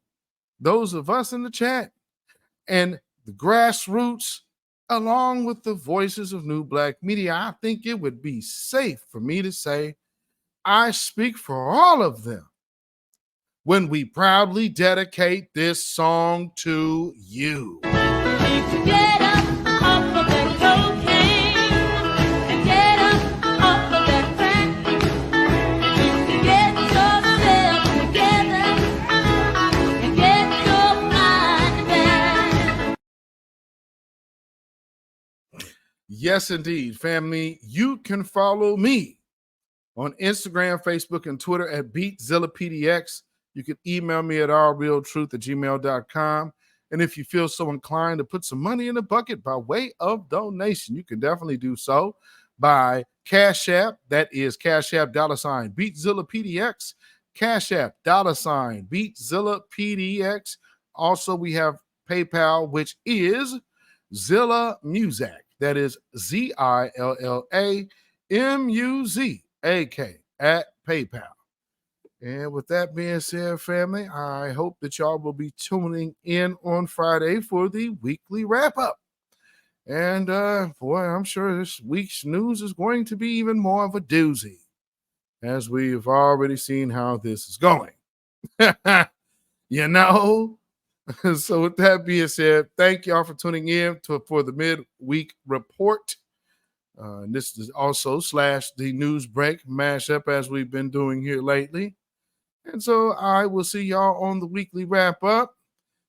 those of us in the chat, and the grassroots, along with the voices of New Black Media, I think it would be safe for me to say I speak for all of them when we proudly dedicate this song to you. Get up off of that cocaine and get up off of that crack. Yes, indeed, family. You can follow me on Instagram, Facebook, and Twitter at beatzillapdx. You can email me at allrealtruth@gmail.com. And if you feel so inclined to put some money in the bucket by way of donation, you can definitely do so by CashApp. That is CashApp $beatzillapdx. CashApp $beatzillapdx. Also, we have PayPal, which is Zilla Muzak. That is ZILLAMUZAK at PayPal. And with that being said, family, I hope that y'all will be tuning in on Friday for the weekly wrap-up. And, boy, I'm sure this week's news is going to be even more of a doozy, as we've already seen how this is going. You know? So with that being said, thank y'all for tuning in for the midweek report. And this is also / the news break mashup, as we've been doing here lately. And so I will see y'all on the weekly wrap up.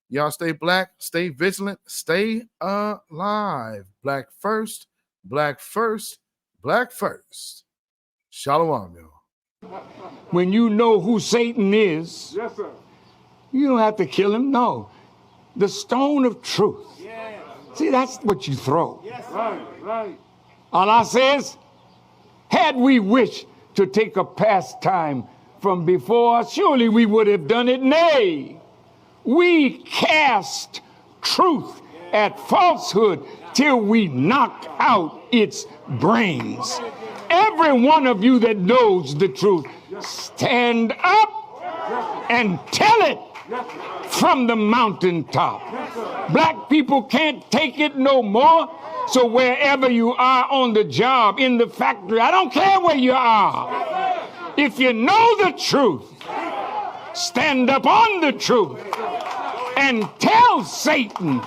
Y'all stay black, stay vigilant, stay alive. Black first, black first, black first. Shalom, y'all. When you know who Satan is, yes, sir, you don't have to kill him. No. The stone of truth. Yes. See, that's what you throw. Yes, right. Allah says, had we wished to take a pastime from before, surely we would have done it. Nay, we cast truth at falsehood till we knock out its brains. Every one of you that knows the truth, stand up and tell it from the mountaintop. Black people can't take it no more. So wherever you are, on the job, in the factory, I don't care where you are. If you know the truth, stand up on the truth and tell Satan,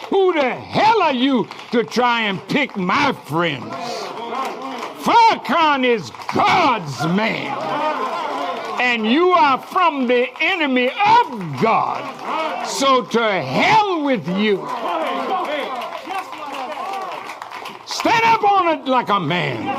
who the hell are you to try and pick my friends? Farrakhan is God's man, and you are from the enemy of God. So to hell with you. Stand up on it like a man.